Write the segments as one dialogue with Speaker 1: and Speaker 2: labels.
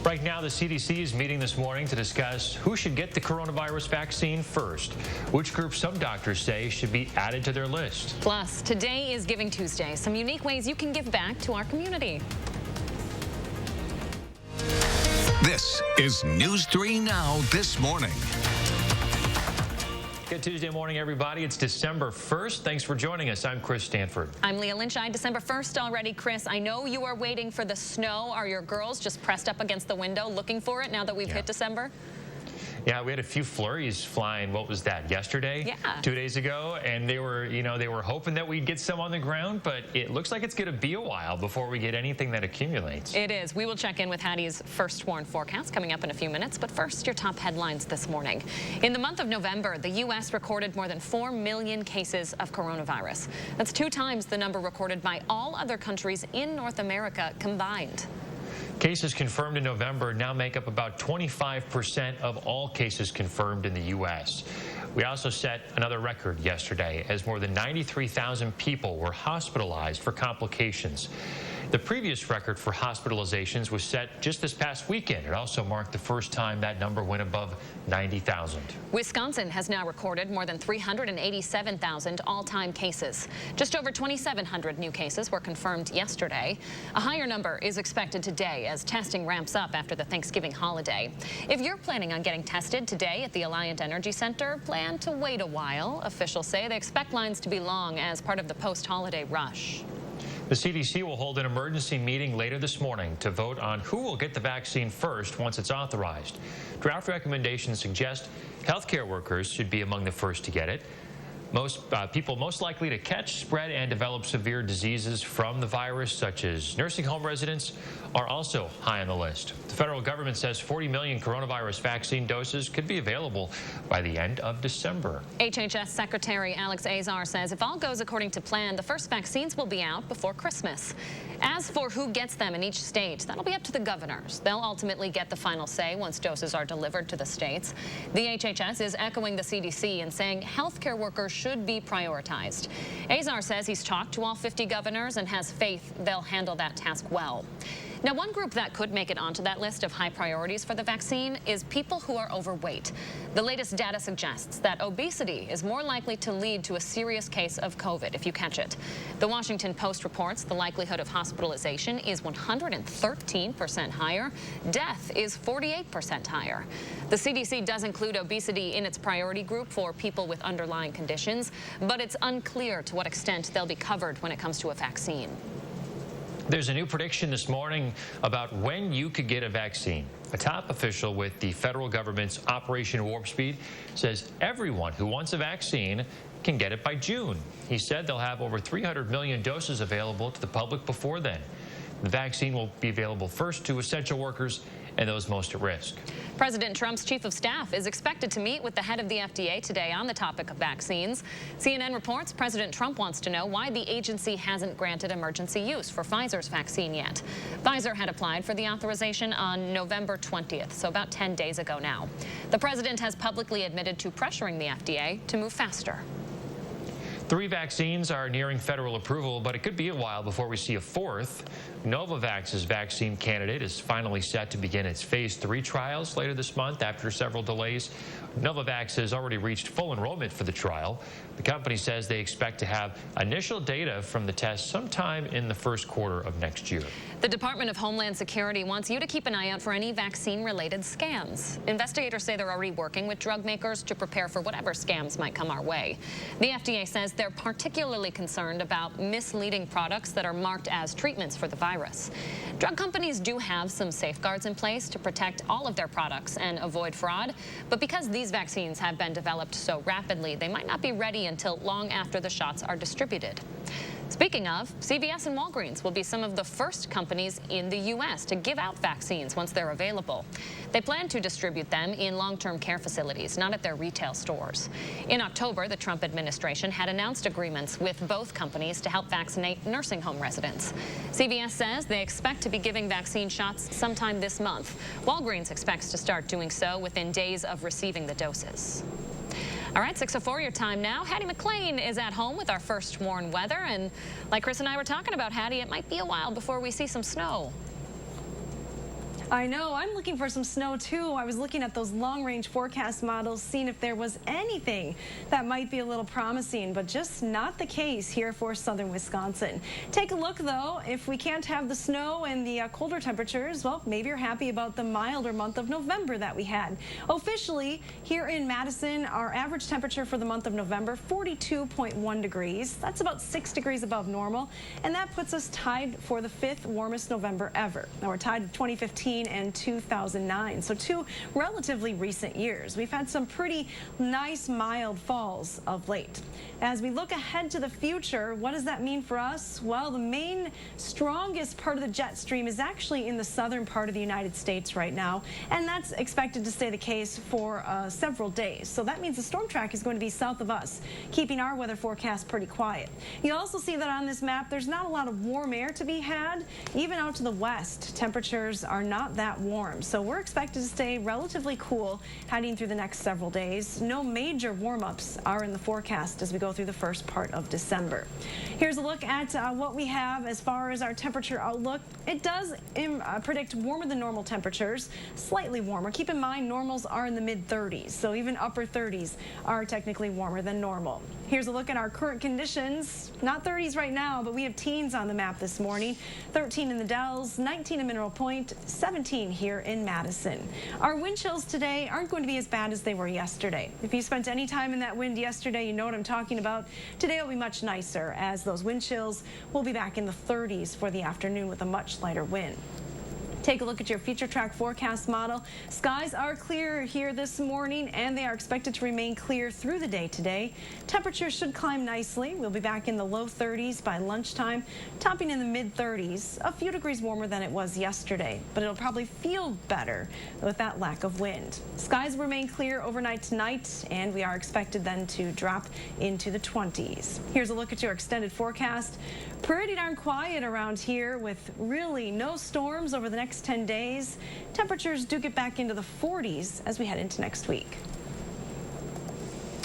Speaker 1: Right now, the CDC is meeting this morning to discuss who should get the coronavirus vaccine first, which group some doctors say should be added to their list.
Speaker 2: Plus, today is Giving Tuesday, some unique ways you can give back to our community.
Speaker 3: This is News 3 Now this morning.
Speaker 1: Good Tuesday morning, everybody. It's December 1st. Thanks for joining us. I'm Chris Stanford.
Speaker 2: I'm Leah Lynchine. December 1st already, Chris. I know you are waiting for the snow. Are your girls just pressed up against the window looking for it now that we've hit December?
Speaker 1: Yeah, we had a few flurries flying. What was that, yesterday?
Speaker 2: Yeah.
Speaker 1: 2 days ago, and they were hoping that we'd get some on the ground, but it looks like it's going to be a while before we get anything that accumulates.
Speaker 2: It is. We will check in with Hattie's first warn forecast coming up in a few minutes, but first, your top headlines this morning. In the month of November, the U.S. recorded more than 4 million cases of coronavirus. That's 2 times the number recorded by all other countries in North America combined.
Speaker 1: Cases confirmed in November now make up about 25% of all cases confirmed in the U.S. We also set another record yesterday as more than 93,000 people were hospitalized for complications. The previous record for hospitalizations was set just this past weekend. It also marked the first time that number went above 90,000.
Speaker 2: Wisconsin has now recorded more than 387,000 all-time cases. Just over 2,700 new cases were confirmed yesterday. A higher number is expected today as testing ramps up after the Thanksgiving holiday. If you're planning on getting tested today at the Alliant Energy Center, plan to wait a while. Officials say they expect lines to be long as part of the post-holiday rush.
Speaker 1: The CDC will hold an emergency meeting later this morning to vote on who will get the vaccine first once it's authorized. Draft recommendations suggest healthcare workers should be among the first to get it. Most people most likely to catch, spread, and develop severe diseases from the virus, such as nursing home residents, are also high on the list. The federal government says 40 million coronavirus vaccine doses could be available by the end of December.
Speaker 2: HHS Secretary Alex Azar says if all goes according to plan, the first vaccines will be out before Christmas. As for who gets them in each state, that'll be up to the governors. They'll ultimately get the final say once doses are delivered to the states. The HHS is echoing the CDC and saying healthcare workers should be prioritized. Azar says he's talked to all 50 governors and has faith they'll handle that task well. Now, one group that could make it onto that list of high priorities for the vaccine is people who are overweight. The latest data suggests that obesity is more likely to lead to a serious case of COVID if you catch it. The Washington Post reports the likelihood of hospitalization is 113% higher. Death is 48% higher. The CDC does include obesity in its priority group for people with underlying conditions, but it's unclear to what extent they'll be covered when it comes to a vaccine.
Speaker 1: There's a new prediction this morning about when you could get a vaccine. A top official with the federal government's Operation Warp Speed says everyone who wants a vaccine can get it by June. He said they'll have over 300 million doses available to the public before then. The vaccine will be available first to essential workers and those most at risk.
Speaker 2: President Trump's chief of staff is expected to meet with the head of the FDA today on the topic of vaccines. CNN reports President Trump wants to know why the agency hasn't granted emergency use for Pfizer's vaccine yet. Pfizer had applied for the authorization on November 20th, so about 10 days ago now. The president has publicly admitted to pressuring the FDA to move faster.
Speaker 1: 3 vaccines are nearing federal approval, but it could be a while before we see a 4th. Novavax's vaccine candidate is finally set to begin its phase 3 trials later this month after several delays. Novavax has already reached full enrollment for the trial. The company says they expect to have initial data from the test sometime in the first quarter of next year.
Speaker 2: The Department of Homeland Security wants you to keep an eye out for any vaccine-related scams. Investigators say they're already working with drug makers to prepare for whatever scams might come our way. The FDA says they're particularly concerned about misleading products that are marked as treatments for the virus. Drug companies do have some safeguards in place to protect all of their products and avoid fraud, but because these vaccines have been developed so rapidly, they might not be ready until long after the shots are distributed. Speaking of, CVS and Walgreens will be some of the first companies in the U.S. to give out vaccines once they're available. They plan to distribute them in long-term care facilities, not at their retail stores. In October, the Trump administration had announced agreements with both companies to help vaccinate nursing home residents. CVS says they expect to be giving vaccine shots sometime this month. Walgreens expects to start doing so within days of receiving the doses. All right, 6:04 your time now. Hattie McLean is at home with our first warn weather. And like Chris and I were talking about, Hattie, it might be a while before we see some snow.
Speaker 4: I know. I'm looking for some snow, too. I was looking at those long-range forecast models, seeing if there was anything that might be a little promising, but just not the case here for southern Wisconsin. Take a look, though. If we can't have the snow and the colder temperatures, well, maybe you're happy about the milder month of November that we had. Officially, here in Madison, our average temperature for the month of November, 42.1 degrees. That's about 6 degrees above normal, and that puts us tied for the 5th warmest November ever. Now, we're tied to 2015 and 2009, so two relatively recent years. We've had some pretty nice mild falls of late. As we look ahead to the future, what does that mean for us? Well, the main strongest part of the jet stream is actually in the southern part of the United States right now, and that's expected to stay the case for several days. So that means the storm track is going to be south of us, keeping our weather forecast pretty quiet. You also see that on this map, there's not a lot of warm air to be had. Even out to the west, temperatures are not that warm. So we're expected to stay relatively cool heading through the next several days. No major warm-ups are in the forecast as we go through the first part of December. Here's a look at what we have as far as our temperature outlook. It does predict warmer than normal temperatures, slightly warmer. Keep in mind, normals are in the mid-30s, so even upper 30s are technically warmer than normal. Here's a look at our current conditions. Not 30s right now, but we have teens on the map this morning. 13 in the Dells, 19 in Mineral Point, 17 here in Madison. Our wind chills today aren't going to be as bad as they were yesterday. If you spent any time in that wind yesterday, you know what I'm talking about. Today will be much nicer, as those wind chills will be back in the 30s for the afternoon with a much lighter wind. Take a look at your future track forecast model. Skies are clear here this morning, and they are expected to remain clear through the day today. Temperatures should climb nicely. We'll be back in the low 30s by lunchtime, topping in the mid 30s, a few degrees warmer than it was yesterday, but it'll probably feel better with that lack of wind. Skies remain clear overnight tonight, and we are expected then to drop into the 20s. Here's a look at your extended forecast. Pretty darn quiet around here with really no storms over the next 10 days. Temperatures do get back into the 40s as we head into next week.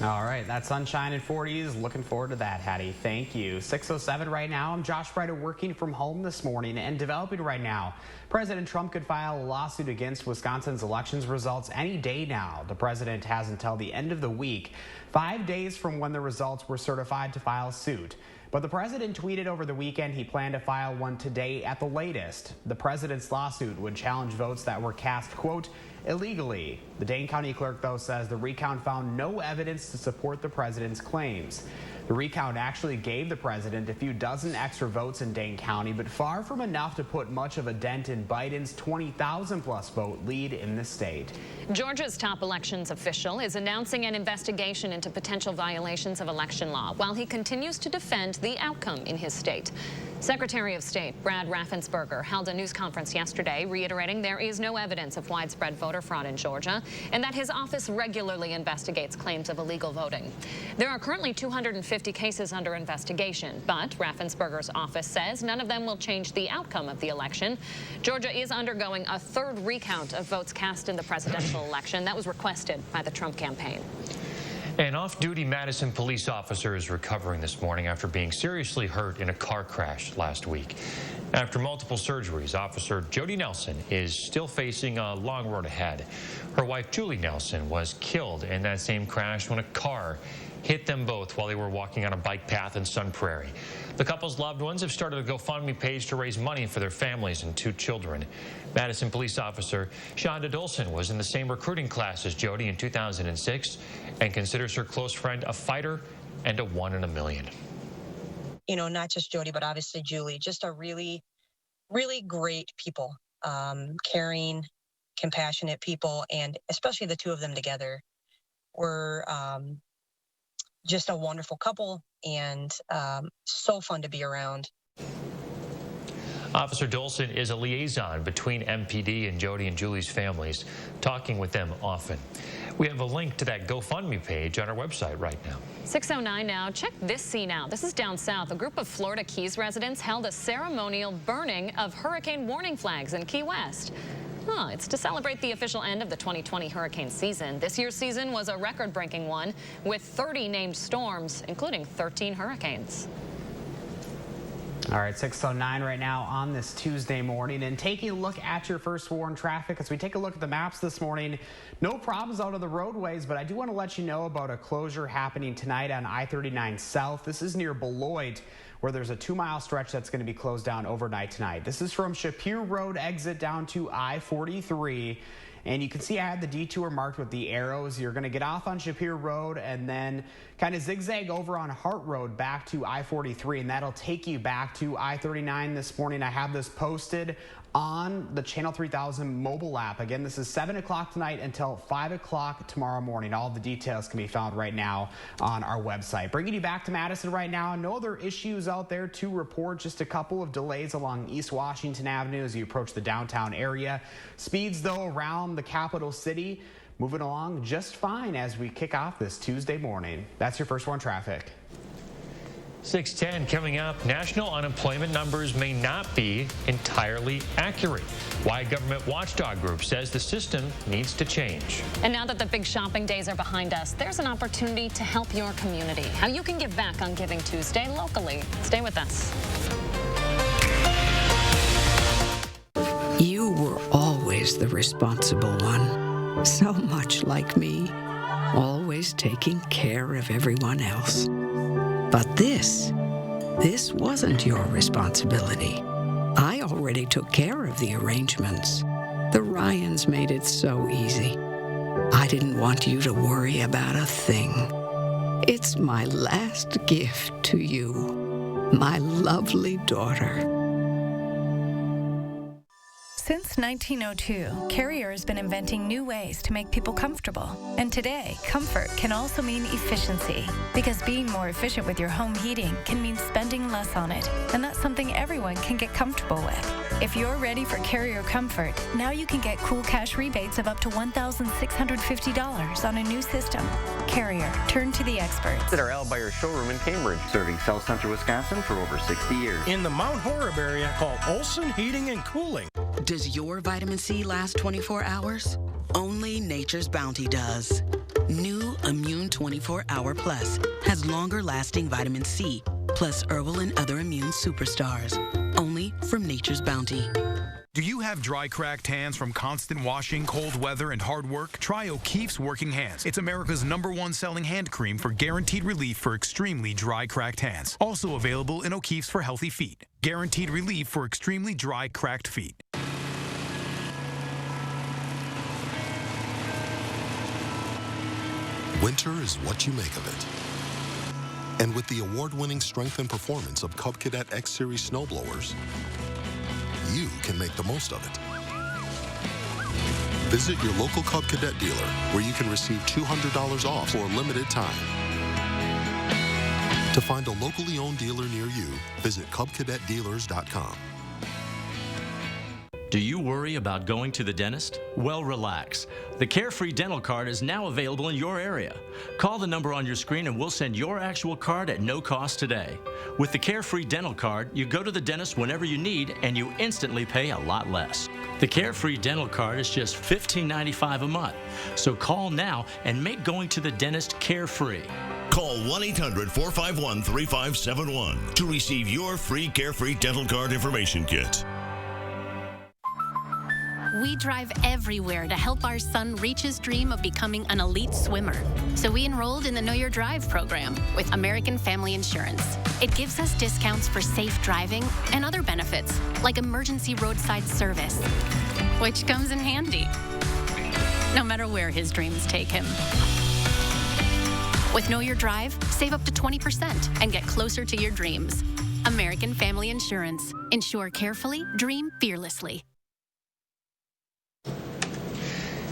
Speaker 5: All right, that sunshine and 40s. Looking forward to that, Hattie. Thank you. 6:07 right now. I'm Josh Brighter, working from home this morning and developing right now. President Trump could file a lawsuit against Wisconsin's elections results any day now. The president has until the end of the week, 5 days from when the results were certified, to file suit. But the president tweeted over the weekend he planned to file one today at the latest. The president's lawsuit would challenge votes that were cast, quote, illegally. The Dane County clerk, though, says the recount found no evidence to support the president's claims. The recount actually gave the president a few dozen extra votes in Dane County, but far from enough to put much of a dent in Biden's 20,000-plus vote lead in the state.
Speaker 2: Georgia's top elections official is announcing an investigation into potential violations of election law while he continues to defend the outcome in his state. Secretary of State Brad Raffensperger held a news conference yesterday reiterating there is no evidence of widespread voter fraud in Georgia and that his office regularly investigates claims of illegal voting. There are currently 250 cases under investigation, but Raffensperger's office says none of them will change the outcome of the election. Georgia is undergoing a third recount of votes cast in the presidential election that was requested by the Trump campaign.
Speaker 1: An off-duty Madison police officer is recovering this morning after being seriously hurt in a car crash last week. After multiple surgeries, Officer Jody Nelson is still facing a long road ahead. Her wife, Julie Nelson, was killed in that same crash when a car hit them both while they were walking on a bike path in Sun Prairie. The couple's loved ones have started a GoFundMe page to raise money for their families and 2 children. Madison police officer Shonda Dolson was in the same recruiting class as Jody in 2006 and considers her close friend a fighter and a 1 in a million.
Speaker 6: You know, not just Jody, but obviously Julie, just a really, really great people, caring, compassionate people, and especially the 2 of them together were just a wonderful couple and so fun to be around.
Speaker 1: Officer Dolson is a liaison between MPD and Jody and Julie's families, talking with them often. We have a link to that GoFundMe page on our website right now.
Speaker 2: 6:09 now. Check this scene out. This is down south. A group of Florida Keys residents held a ceremonial burning of hurricane warning flags in Key West. It's to celebrate the official end of the 2020 hurricane season. This year's season was a record-breaking one with 30 named storms, including 13 hurricanes.
Speaker 5: All right, 6:09 right now on this Tuesday morning, and taking a look at your first warn traffic as we take a look at the maps this morning. No problems out of the roadways, but I do want to let you know about a closure happening tonight on I-39 South. This is near Beloit, where there's a 2-mile stretch that's going to be closed down overnight tonight. This is from Shapiro Road exit down to I-43. And you can see I had the detour marked with the arrows. You're going to get off on Shapiro Road and then kind of zigzag over on Hart Road back to I-43, and that'll take you back to I-39 this morning. I have this posted on the Channel 3000 mobile app. Again, this is 7 o'clock tonight until 5 o'clock tomorrow morning. All the details can be found right now on our website. Bringing you back to Madison right now. No other issues out there to report. Just a couple of delays along East Washington Avenue as you approach the downtown area. Speeds, though, around the capital city moving along just fine as we kick off this Tuesday morning. That's your first one traffic.
Speaker 1: 6:10 coming up. National unemployment numbers may not be entirely accurate. Why a government watchdog group says the system needs to change.
Speaker 2: And now that the big shopping days are behind us, there's an opportunity to help your community. How you can give back on Giving Tuesday locally. Stay with us.
Speaker 7: You were always the responsible one. So much like me. Always taking care of everyone else. But this wasn't your responsibility. I already took care of the arrangements. The Ryans made it so easy. I didn't want you to worry about a thing. It's my last gift to you, my lovely daughter.
Speaker 8: Since 1902, Carrier has been inventing new ways to make people comfortable. And today, comfort can also mean efficiency. Because being more efficient with your home heating can mean spending less on it. And that's something everyone can get comfortable with. If you're ready for Carrier Comfort, now you can get cool cash rebates of up to $1,650 on a new system. Carrier, turn to the experts.
Speaker 9: At our Al Bayer showroom in Cambridge, serving South Central Wisconsin for over 60 years.
Speaker 10: In the Mount Horeb area, call Olson Heating and Cooling.
Speaker 11: Does your vitamin C last 24 hours? Only Nature's Bounty does. New Immune 24-Hour Plus has longer-lasting vitamin C, plus herbal and other immune superstars. Only from Nature's Bounty.
Speaker 12: Do you have dry, cracked hands from constant washing, cold weather, and hard work? Try O'Keefe's Working Hands. It's America's #1 selling hand cream for guaranteed relief for extremely dry, cracked hands. Also available in O'Keefe's for healthy feet. Guaranteed relief for extremely dry, cracked feet.
Speaker 13: Winter is what you make of it. And with the award-winning strength and performance of Cub Cadet X Series snowblowers, you can make the most of it. Visit your local Cub Cadet dealer where you can receive $200 off for a limited time. To find a locally owned dealer near you, visit CubCadetDealers.com.
Speaker 14: Do you worry about going to the dentist? Well, relax. The Carefree Dental Card is now available in your area. Call the number on your screen and we'll send your actual card at no cost today. With the Carefree Dental Card, you go to the dentist whenever you need and you instantly pay a lot less. The Carefree Dental Card is just $15.95 a month. So call now and make going to the dentist carefree.
Speaker 15: Call 1-800-451-3571 to receive your free Carefree Dental Card information kit.
Speaker 16: We drive everywhere to help our son reach his dream of becoming an elite swimmer. So we enrolled in the Know Your Drive program with American Family Insurance. It gives us discounts for safe driving and other benefits, like emergency roadside service, which comes in handy, no matter where his dreams take him. With Know Your Drive, save up to 20% and get closer to your dreams. American Family Insurance. Insure carefully, dream fearlessly.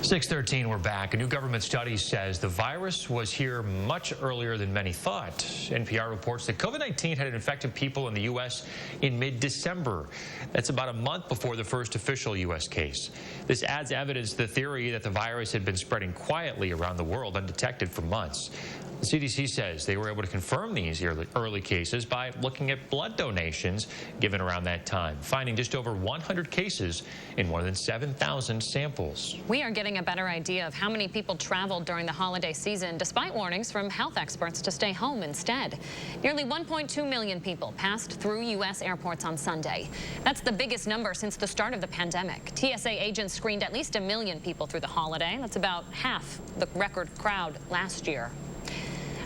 Speaker 1: 6:13, we're back. A new government study says the virus was here much earlier than many thought. NPR reports that COVID-19 had infected people in the U.S. in mid-December. That's about a month before the first official U.S. case. This adds evidence to the theory that the virus had been spreading quietly around the world undetected for months. The CDC says they were able to confirm these early cases by looking at blood donations given around that time, finding just over 100 cases in more than 7,000 samples.
Speaker 2: We are getting getting a better idea of how many people traveled during the holiday season, despite warnings from health experts to stay home instead. Nearly 1.2 million people passed through U.S. airports on Sunday. That's the biggest number since the start of the pandemic. TSA agents screened at least 1 million people through the holiday. That's about half the record crowd last year.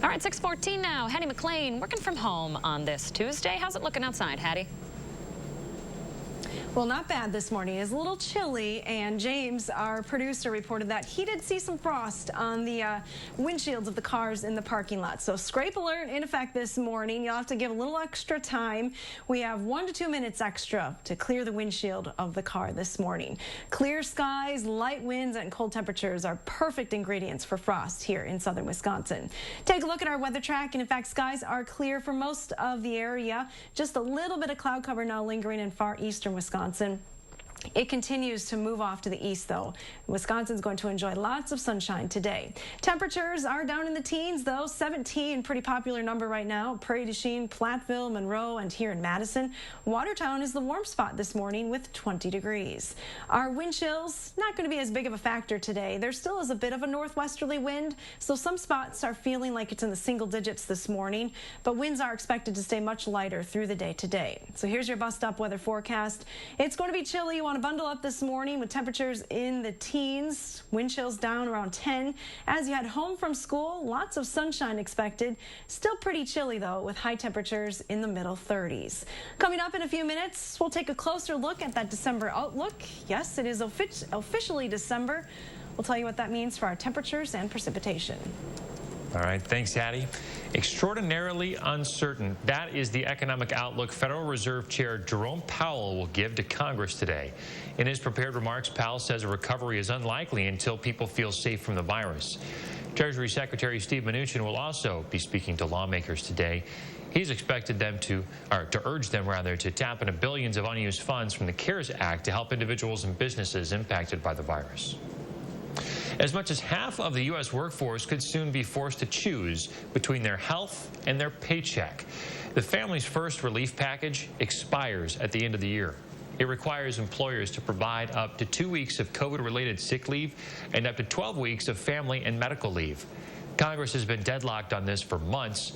Speaker 2: All right, 6:14 now. Hattie McLean working from home on this Tuesday. How's it looking outside, Hattie?
Speaker 4: Well, not bad this morning. It's a little chilly, and James, our producer, reported that he did see some frost on the windshields of the cars in the parking lot. So scrape alert in effect this morning. You'll have to give a little extra time. We have 1 to 2 minutes extra to clear the windshield of the car this morning. Clear skies, light winds, and cold temperatures are perfect ingredients for frost here in southern Wisconsin. Take a look at our weather track, and in fact, skies are clear for most of the area. Just a little bit of cloud cover now lingering in far eastern Wisconsin. It continues to move off to the east, though. Wisconsin's going to enjoy lots of sunshine today. Temperatures are down in the teens, though. 17, pretty popular number right now. Prairie du Chien, Platteville, Monroe, and here in Madison. Watertown is the warm spot this morning with 20 degrees. Our wind chills, not going to be as big of a factor today. There still is a bit of a northwesterly wind, so some spots are feeling like it's in the single digits this morning, but winds are expected to stay much lighter through the day today. So here's your bus-stop weather forecast. It's going to be chilly. You want to bundle up this morning with temperatures in the teens, wind chills down around 10. As you head home from school, lots of sunshine expected. Still pretty chilly, though, with high temperatures in the middle 30s. Coming up in a few minutes, we'll take a closer look at that December outlook. Yes, it is officially December. We'll tell you what that means for our temperatures and precipitation.
Speaker 1: All right, thanks, Hattie. Extraordinarily uncertain. That is the economic outlook Federal Reserve Chair Jerome Powell will give to Congress today. In his prepared remarks, Powell says a recovery is unlikely until people feel safe from the virus. Treasury Secretary Steve Mnuchin will also be speaking to lawmakers today. He's expected them to urge them to tap into billions of unused funds from the CARES Act to help individuals and businesses impacted by the virus. As much as half of the U.S. workforce could soon be forced to choose between their health and their paycheck. The Families First relief package expires at the end of the year. It requires employers to provide up to 2 weeks of COVID-related sick leave and up to 12 weeks of family and medical leave. Congress has been deadlocked on this for months.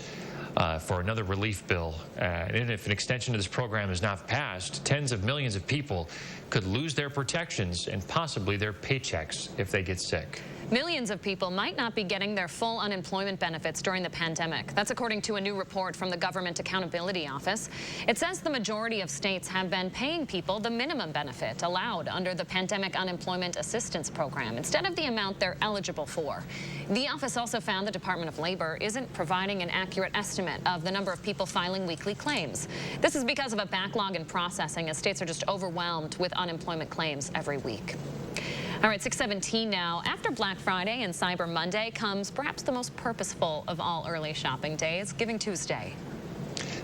Speaker 1: For another relief bill. And if an extension to this program is not passed, tens of millions of people could lose their protections and possibly their paychecks if they get sick.
Speaker 2: Millions of people might not be getting their full unemployment benefits during the pandemic. That's according to a new report from the Government Accountability Office. It says the majority of states have been paying people the minimum benefit allowed under the Pandemic Unemployment Assistance Program instead of the amount they're eligible for. The office also found the Department of Labor isn't providing an accurate estimate of the number of people filing weekly claims. This is because of a backlog in processing, as states are just overwhelmed with unemployment claims every week. All right, 6:17 now. After Black Friday and Cyber Monday comes perhaps the most purposeful of all early shopping days, Giving Tuesday.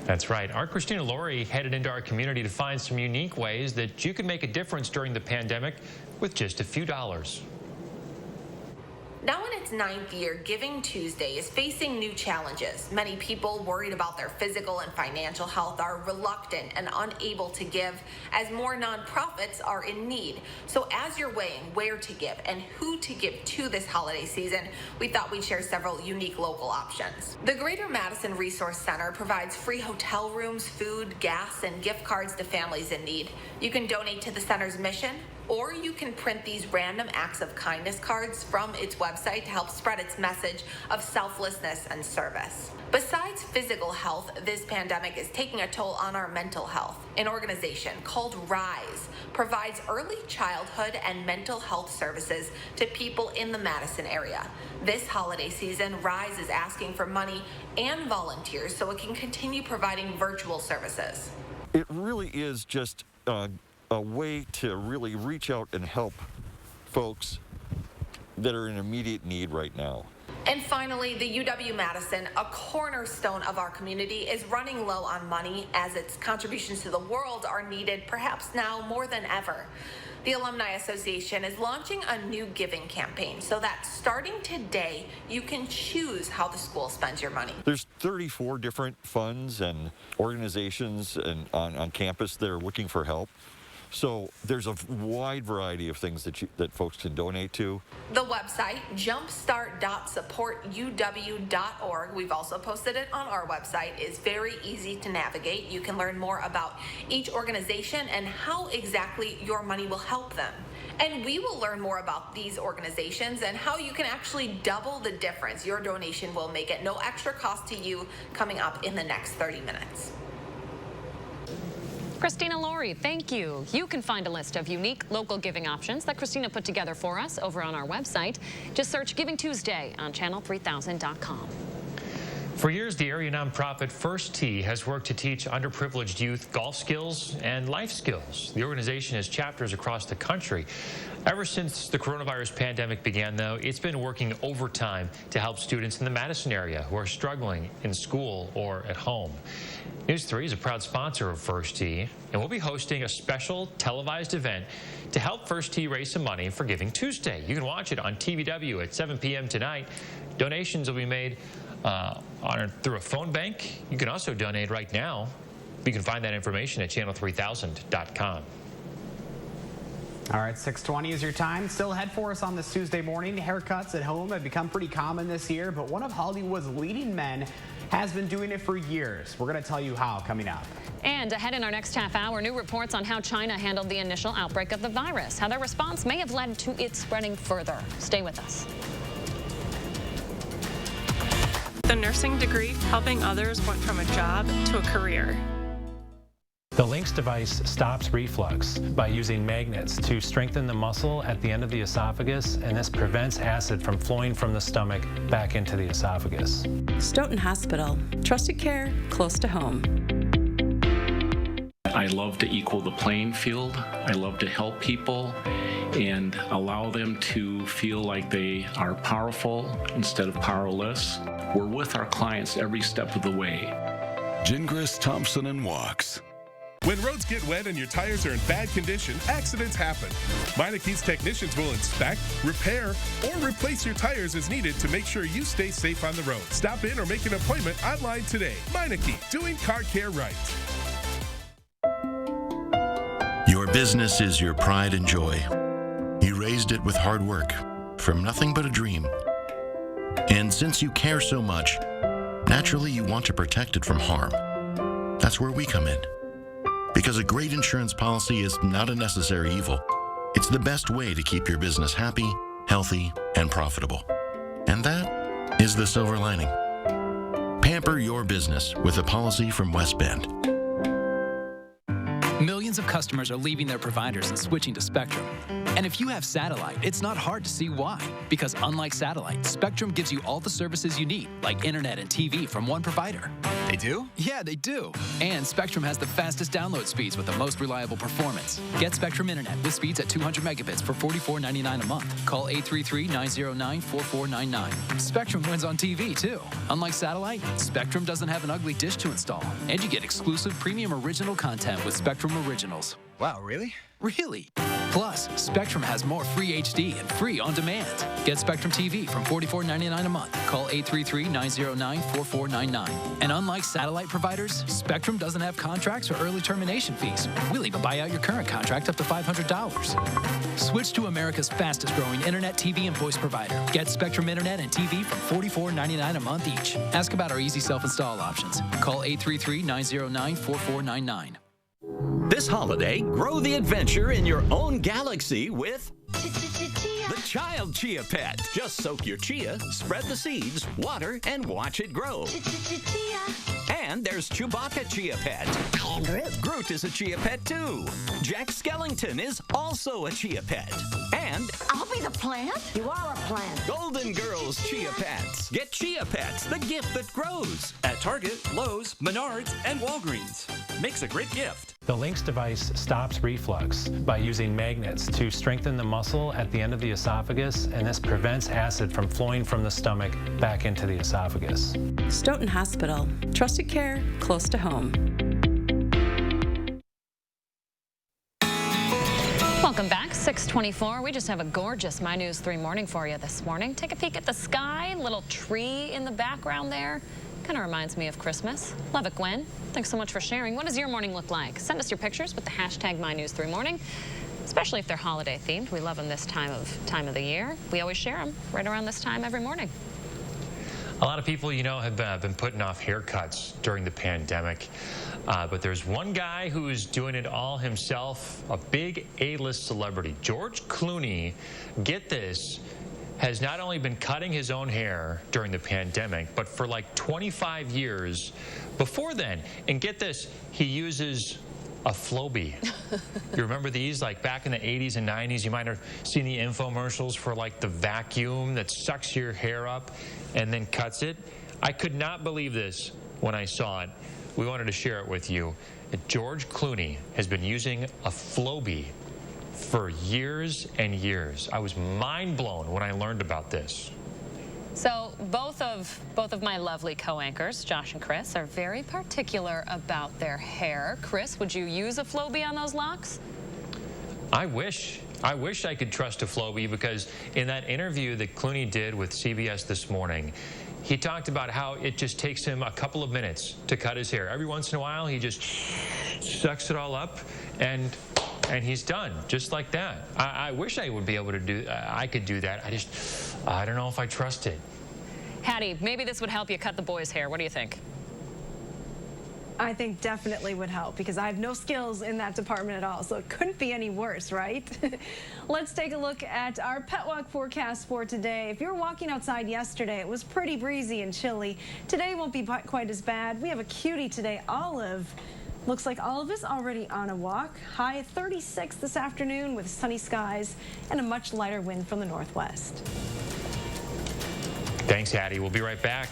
Speaker 1: That's right. Our Christina Laurie headed into our community to find some unique ways that you can make a difference during the pandemic with just a few dollars.
Speaker 17: Now in its 9th year, Giving Tuesday is facing new challenges. Many people worried about their physical and financial health are reluctant and unable to give, as more nonprofits are in need. So as you're weighing where to give and who to give to this holiday season, we thought we'd share several unique local options. The Greater Madison Resource Center provides free hotel rooms, food, gas, and gift cards to families in need. You can donate to the center's mission, or you can print these random acts of kindness cards from its website to help spread its message of selflessness and service. Besides physical health, this pandemic is taking a toll on our mental health. An organization called RISE provides early childhood and mental health services to people in the Madison area. This holiday season, RISE is asking for money and volunteers so it can continue providing virtual services.
Speaker 18: It really is just a way to really reach out and help folks that are in immediate need right now.
Speaker 17: And finally, the UW-Madison, a cornerstone of our community, is running low on money as its contributions to the world are needed perhaps now more than ever. The Alumni Association is launching a new giving campaign so that starting today, you can choose how the school spends your money.
Speaker 18: There's 34 different funds and organizations on campus that are looking for help. So there's a wide variety of things that folks can donate to.
Speaker 17: The website, jumpstart.supportuw.org, we've also posted it on our website, is very easy to navigate. You can learn more about each organization and how exactly your money will help them. And we will learn more about these organizations and how you can actually double the difference your donation will make at no extra cost to you coming up in the next 30 minutes.
Speaker 2: Christina Laurie, thank you. You can find a list of unique local giving options that Christina put together for us over on our website. Just search Giving Tuesday on channel3000.com.
Speaker 1: For years, the area nonprofit First Tee has worked to teach underprivileged youth golf skills and life skills. The organization has chapters across the country. Ever since the coronavirus pandemic began, though, it's been working overtime to help students in the Madison area who are struggling in school or at home. News 3 is a proud sponsor of First Tee, and we'll be hosting a special televised event to help First Tee raise some money for Giving Tuesday. You can watch it on TVW at 7 p.m. tonight. Donations will be made through a phone bank. You can also donate right now. You can find that information at channel3000.com.
Speaker 5: All right, 6:20 is your time. Still ahead for us on this Tuesday morning. Haircuts at home have become pretty common this year, but one of Hollywood's leading men has been doing it for years. We're going to tell you how coming up.
Speaker 2: And ahead in our next half hour, new reports on how China handled the initial outbreak of the virus, how their response may have led to it spreading further. Stay with us.
Speaker 19: The nursing degree helping others went from a job to a career.
Speaker 20: The Lynx device stops reflux by using magnets to strengthen the muscle at the end of the esophagus, and this prevents acid from flowing from the stomach back into the esophagus.
Speaker 7: Stoughton Hospital. Trusted care close to home.
Speaker 21: I love to equal the playing field. I love to help people and allow them to feel like they are powerful instead of powerless. We're with our clients every step of the way.
Speaker 3: Gingras, Thompson, and Walks.
Speaker 22: When roads get wet and your tires are in bad condition, accidents happen. Meinake's technicians will inspect, repair, or replace your tires as needed to make sure you stay safe on the road. Stop in or make an appointment online today. Meineke, doing car care right.
Speaker 23: Your business is your pride and joy. You raised it with hard work, from nothing but a dream. And since you care so much, naturally you want to protect it from harm. That's where we come in. Because a great insurance policy is not a necessary evil. It's the best way to keep your business happy, healthy, and profitable. And that is the silver lining. Pamper your business with a policy from West Bend.
Speaker 24: Millions of customers are leaving their providers and switching to Spectrum. And if you have satellite, it's not hard to see why. Because unlike satellite, Spectrum gives you all the services you need, like internet and TV from one provider. They do? Yeah, they do. And Spectrum has the fastest download speeds with the most reliable performance. Get Spectrum Internet with speeds at 200 megabits for $44.99 a month. Call 833-909-4499. Spectrum wins on TV, too. Unlike satellite, Spectrum doesn't have an ugly dish to install. And you get exclusive premium original content with Spectrum Originals.
Speaker 25: Wow, really?
Speaker 24: Really. Plus, Spectrum has more free HD and free on demand. Get Spectrum TV from $44.99 a month. Call 833-909-4499. And unlike satellite providers, Spectrum doesn't have contracts or early termination fees. We'll even buy out your current contract up to $500. Switch to America's fastest growing internet, TV, and voice provider. Get Spectrum Internet and TV from $44.99 a month each. Ask about our easy self-install options. Call 833-909-4499.
Speaker 26: This holiday, grow the adventure in your own galaxy with the Child Chia Pet. Just soak your chia, spread the seeds, water, and watch it grow. And there's Chewbacca Chia Pet. And Groot is a Chia Pet too. Jack Skellington is also a Chia Pet. And
Speaker 27: I'll be the plant. You are a plant.
Speaker 26: Golden Girls Chia Pets. Get Chia Pets, the gift that grows.
Speaker 28: At Target, Lowe's, Menards, and Walgreens. Makes a great gift.
Speaker 20: The Lynx device stops reflux by using magnets to strengthen the muscle at the end of the esophagus, and this prevents acid from flowing from the stomach back into the esophagus.
Speaker 7: Stoughton Hospital. Trusted care close to home.
Speaker 2: Welcome back, 6:24. We just have a gorgeous My News 3 morning for you this morning. Take a peek at the sky, little tree in the background there. Kind of reminds me of Christmas. Love it, Gwen. Thanks so much for sharing. What does your morning look like? Send us your pictures with the hashtag MyNews3Morning, especially if they're holiday themed. We love them this time of the year. We always share them right around this time every morning.
Speaker 1: A lot of people, you know, have been putting off haircuts during the pandemic. But there's one guy who's doing it all himself, a big A-list celebrity. George Clooney, get this, has not only been cutting his own hair during the pandemic, but for like 25 years before then. And get this, he uses a Flowbee. You remember these? Like back in the 80s and 90s, you might have seen the infomercials for like the vacuum that sucks your hair up and then cuts it. I could not believe this when I saw it. We wanted to share it with you. George Clooney has been using a Flowbee for years and years. I was mind blown when I learned about this.
Speaker 2: So both of my lovely co-anchors, Josh and Chris, are very particular about their hair. Chris, would you use a Flowbee on those locks?
Speaker 1: I wish I could trust a Flowbee, because in that interview that Clooney did with CBS this morning, he talked about how it just takes him a couple of minutes to cut his hair. Every once in a while, he just sucks it all up and he's done, just like that. I wish I would be able to do, I could do that. I don't know if I trust it.
Speaker 2: Hattie, maybe this would help you cut the boys' hair. What do you think?
Speaker 4: I think definitely would help, because I have no skills in that department at all, so it couldn't be any worse, right? Let's take a look at our pet walk forecast for today. If you were walking outside yesterday, it was pretty breezy and chilly. Today won't be quite as bad. We have a cutie today, Olive. Looks like Olive is already on a walk. High at 36 this afternoon with sunny skies and a much lighter wind from the northwest.
Speaker 1: Thanks, Hattie. We'll be right back.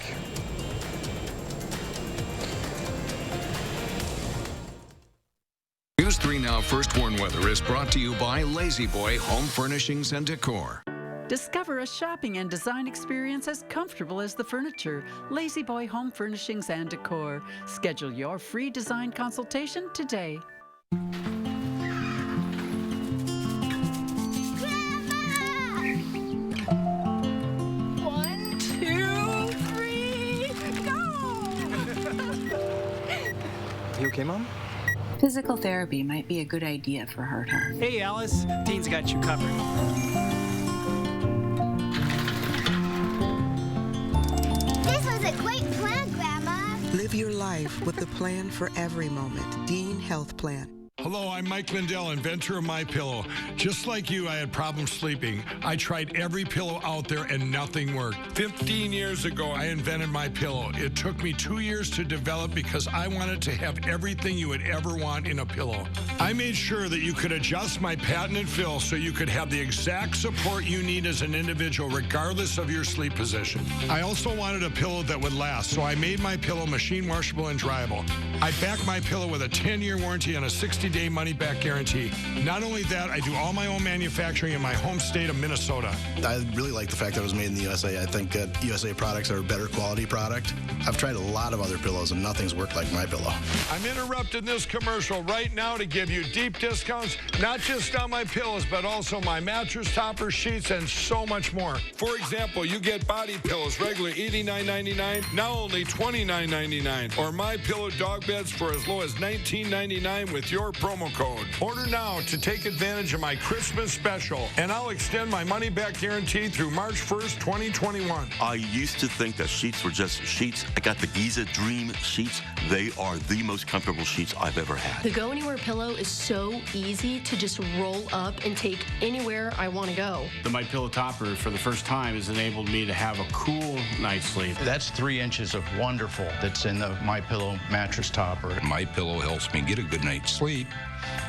Speaker 3: News 3 Now First Warn Weather is brought to you by Lazy Boy Home Furnishings and Decor.
Speaker 6: Discover a shopping and design experience as comfortable as the furniture. Lazy Boy Home Furnishings and Decor. Schedule your free design consultation today.
Speaker 8: One, two, three, go!
Speaker 9: You okay, Mom?
Speaker 10: Physical therapy might be a good idea for her.
Speaker 9: Hey, Alice. Dean's got you covered.
Speaker 11: This was a great plan, Grandma.
Speaker 12: Live your life with a plan for every moment. Dean Health Plan.
Speaker 13: Hello, I'm Mike Lindell, inventor of MyPillow. Just like you, I had problems sleeping. I tried every pillow out there and nothing worked. 15 years ago, I invented MyPillow. It took me 2 years to develop because I wanted to have everything you would ever want in a pillow. I made sure that you could adjust my patented fill so you could have the exact support you need as an individual, regardless of your sleep position. I also wanted a pillow that would last, so I made MyPillow machine washable and dryable. I back MyPillow with a 10-year warranty and a 60-day money-back guarantee. Not only that, I do all my own manufacturing in my home state of Minnesota.
Speaker 25: I really like the fact that it was made in the USA. I think that USA products are a better quality product. I've tried a lot of other pillows and nothing's worked like MyPillow.
Speaker 13: I'm interrupting this commercial right now to give you deep discounts, not just on my pillows, but also my mattress toppers, sheets, and so much more. For example, you get body pillows, regular $89.99, now only $29.99, or MyPillow dog beds for as low as $19.99 with your promo code. Order now to take advantage of my Christmas special, and I'll extend my money-back guarantee through March 1st, 2021.
Speaker 29: I used to think that sheets were just sheets. I got the Giza Dream sheets. They are the most comfortable sheets I've ever had.
Speaker 30: The Go Anywhere pillow is so easy to just roll up and take anywhere I want to go.
Speaker 31: The MyPillow topper, for the first time, has enabled me to have a cool night's sleep.
Speaker 32: That's 3 inches of wonderful that's in the MyPillow mattress topper.
Speaker 33: MyPillow helps me get a good night's sleep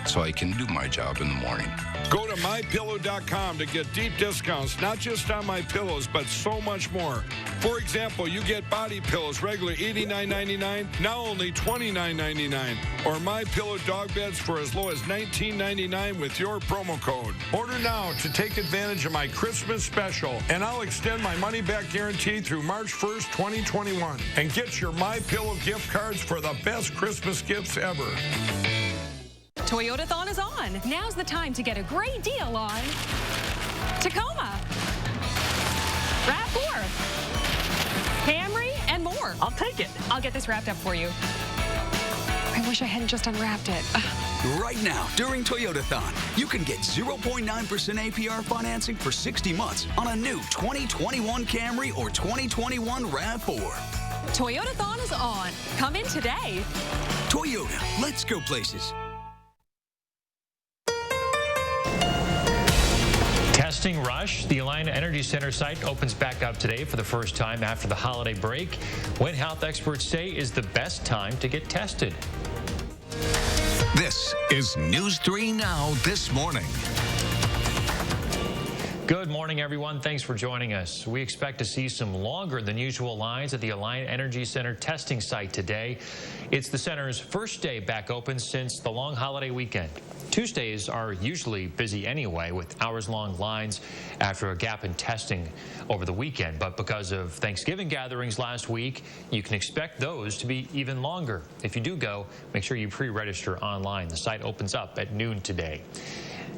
Speaker 33: so I can do my job in the morning.
Speaker 13: Go to MyPillow.com to get deep discounts, not just on my pillows, but so much more. For example, you get body pillows, regular $89.99, now only $29.99, or MyPillow dog beds for as low as $19.99 with your promo code. Order now to take advantage of my Christmas special, and I'll extend my money-back guarantee through March 1st, 2021. And get your MyPillow gift cards for the best Christmas gifts ever.
Speaker 34: Toyotathon is on. Now's the time to get a great deal on Tacoma, RAV4, Camry, and more. Sure, I'll take it. I'll get this wrapped up for you. I wish I hadn't just unwrapped it.
Speaker 5: Right now, during Toyotathon, you can get 0.9% APR financing for 60 months on a new 2021 Camry or 2021 RAV4.
Speaker 34: Toyotathon is on. Come in today.
Speaker 5: Toyota, let's go places.
Speaker 1: Testing rush. The Alliant Energy Center site opens back up today for the first time after the holiday break, when health experts say is the best time to get tested.
Speaker 3: This is News 3 Now this morning.
Speaker 1: Good morning, everyone. Thanks for joining us. We expect to see some longer than usual lines at the Alliant Energy Center testing site today. It's the center's first day back open since the long holiday weekend. Tuesdays are usually busy anyway, with hours-long lines after a gap in testing over the weekend. But because of Thanksgiving gatherings last week, you can expect those to be even longer. If you do go, make sure you pre-register online. The site opens up at noon today.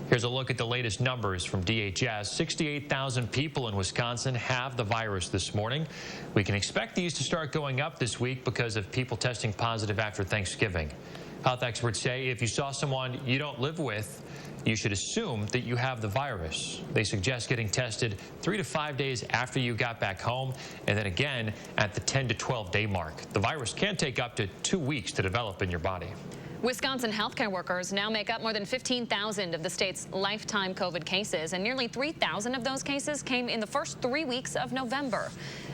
Speaker 1: Here's a look at the latest numbers from DHS. 68,000 people in Wisconsin have the virus this morning. We can expect these to start going up this week because of people testing positive after Thanksgiving. Health experts say if you saw someone you don't live with, you should assume that you have the virus. They suggest getting tested 3 to 5 days after you got back home, and then again at the 10 to 12 day mark. The virus can take up to 2 weeks to develop in your body.
Speaker 2: Wisconsin healthcare workers now make up more than 15,000 of the state's lifetime COVID cases, and nearly 3,000 of those cases came in the first 3 weeks of November.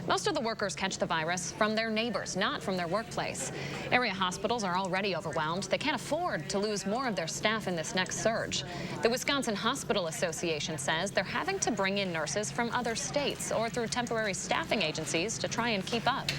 Speaker 2: Most of the workers catch the virus from their neighbors, not from their workplace. Area hospitals are already overwhelmed. They can't afford to lose more of their staff in this next surge. The Wisconsin Hospital Association says they're having to bring in nurses from other states or through temporary staffing agencies to try and keep up.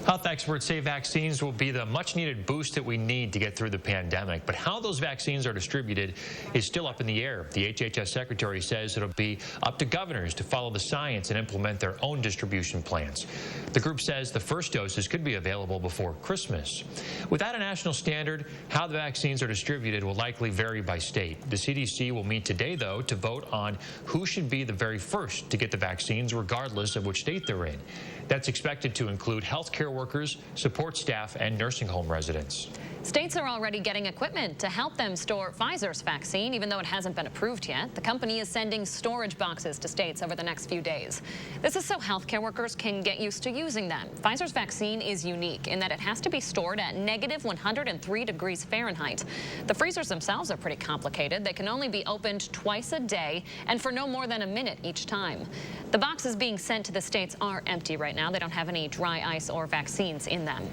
Speaker 1: Health experts say vaccines will be the much-needed boost that we need to get through the pandemic. But how those vaccines are distributed is still up in the air. The HHS secretary says it'll be up to governors to follow the science and implement their own distribution plans. The group says the first doses could be available before Christmas. Without a national standard, how the vaccines are distributed will likely vary by state. The CDC will meet today, though, to vote on who should be the very first to get the vaccines, regardless of which state they're in. That's expected to include healthcare workers, support staff, and nursing home residents.
Speaker 2: States are already getting equipment to help them store Pfizer's vaccine, even though it hasn't been approved yet. The company is sending storage boxes to states over the next few days. This is so healthcare workers can get used to using them. Pfizer's vaccine is unique in that it has to be stored at -103 degrees Fahrenheit. The freezers themselves are pretty complicated. They can only be opened twice a day and for no more than a minute each time. The boxes being sent to the states are empty right now. They don't have any dry ice or vaccines in them.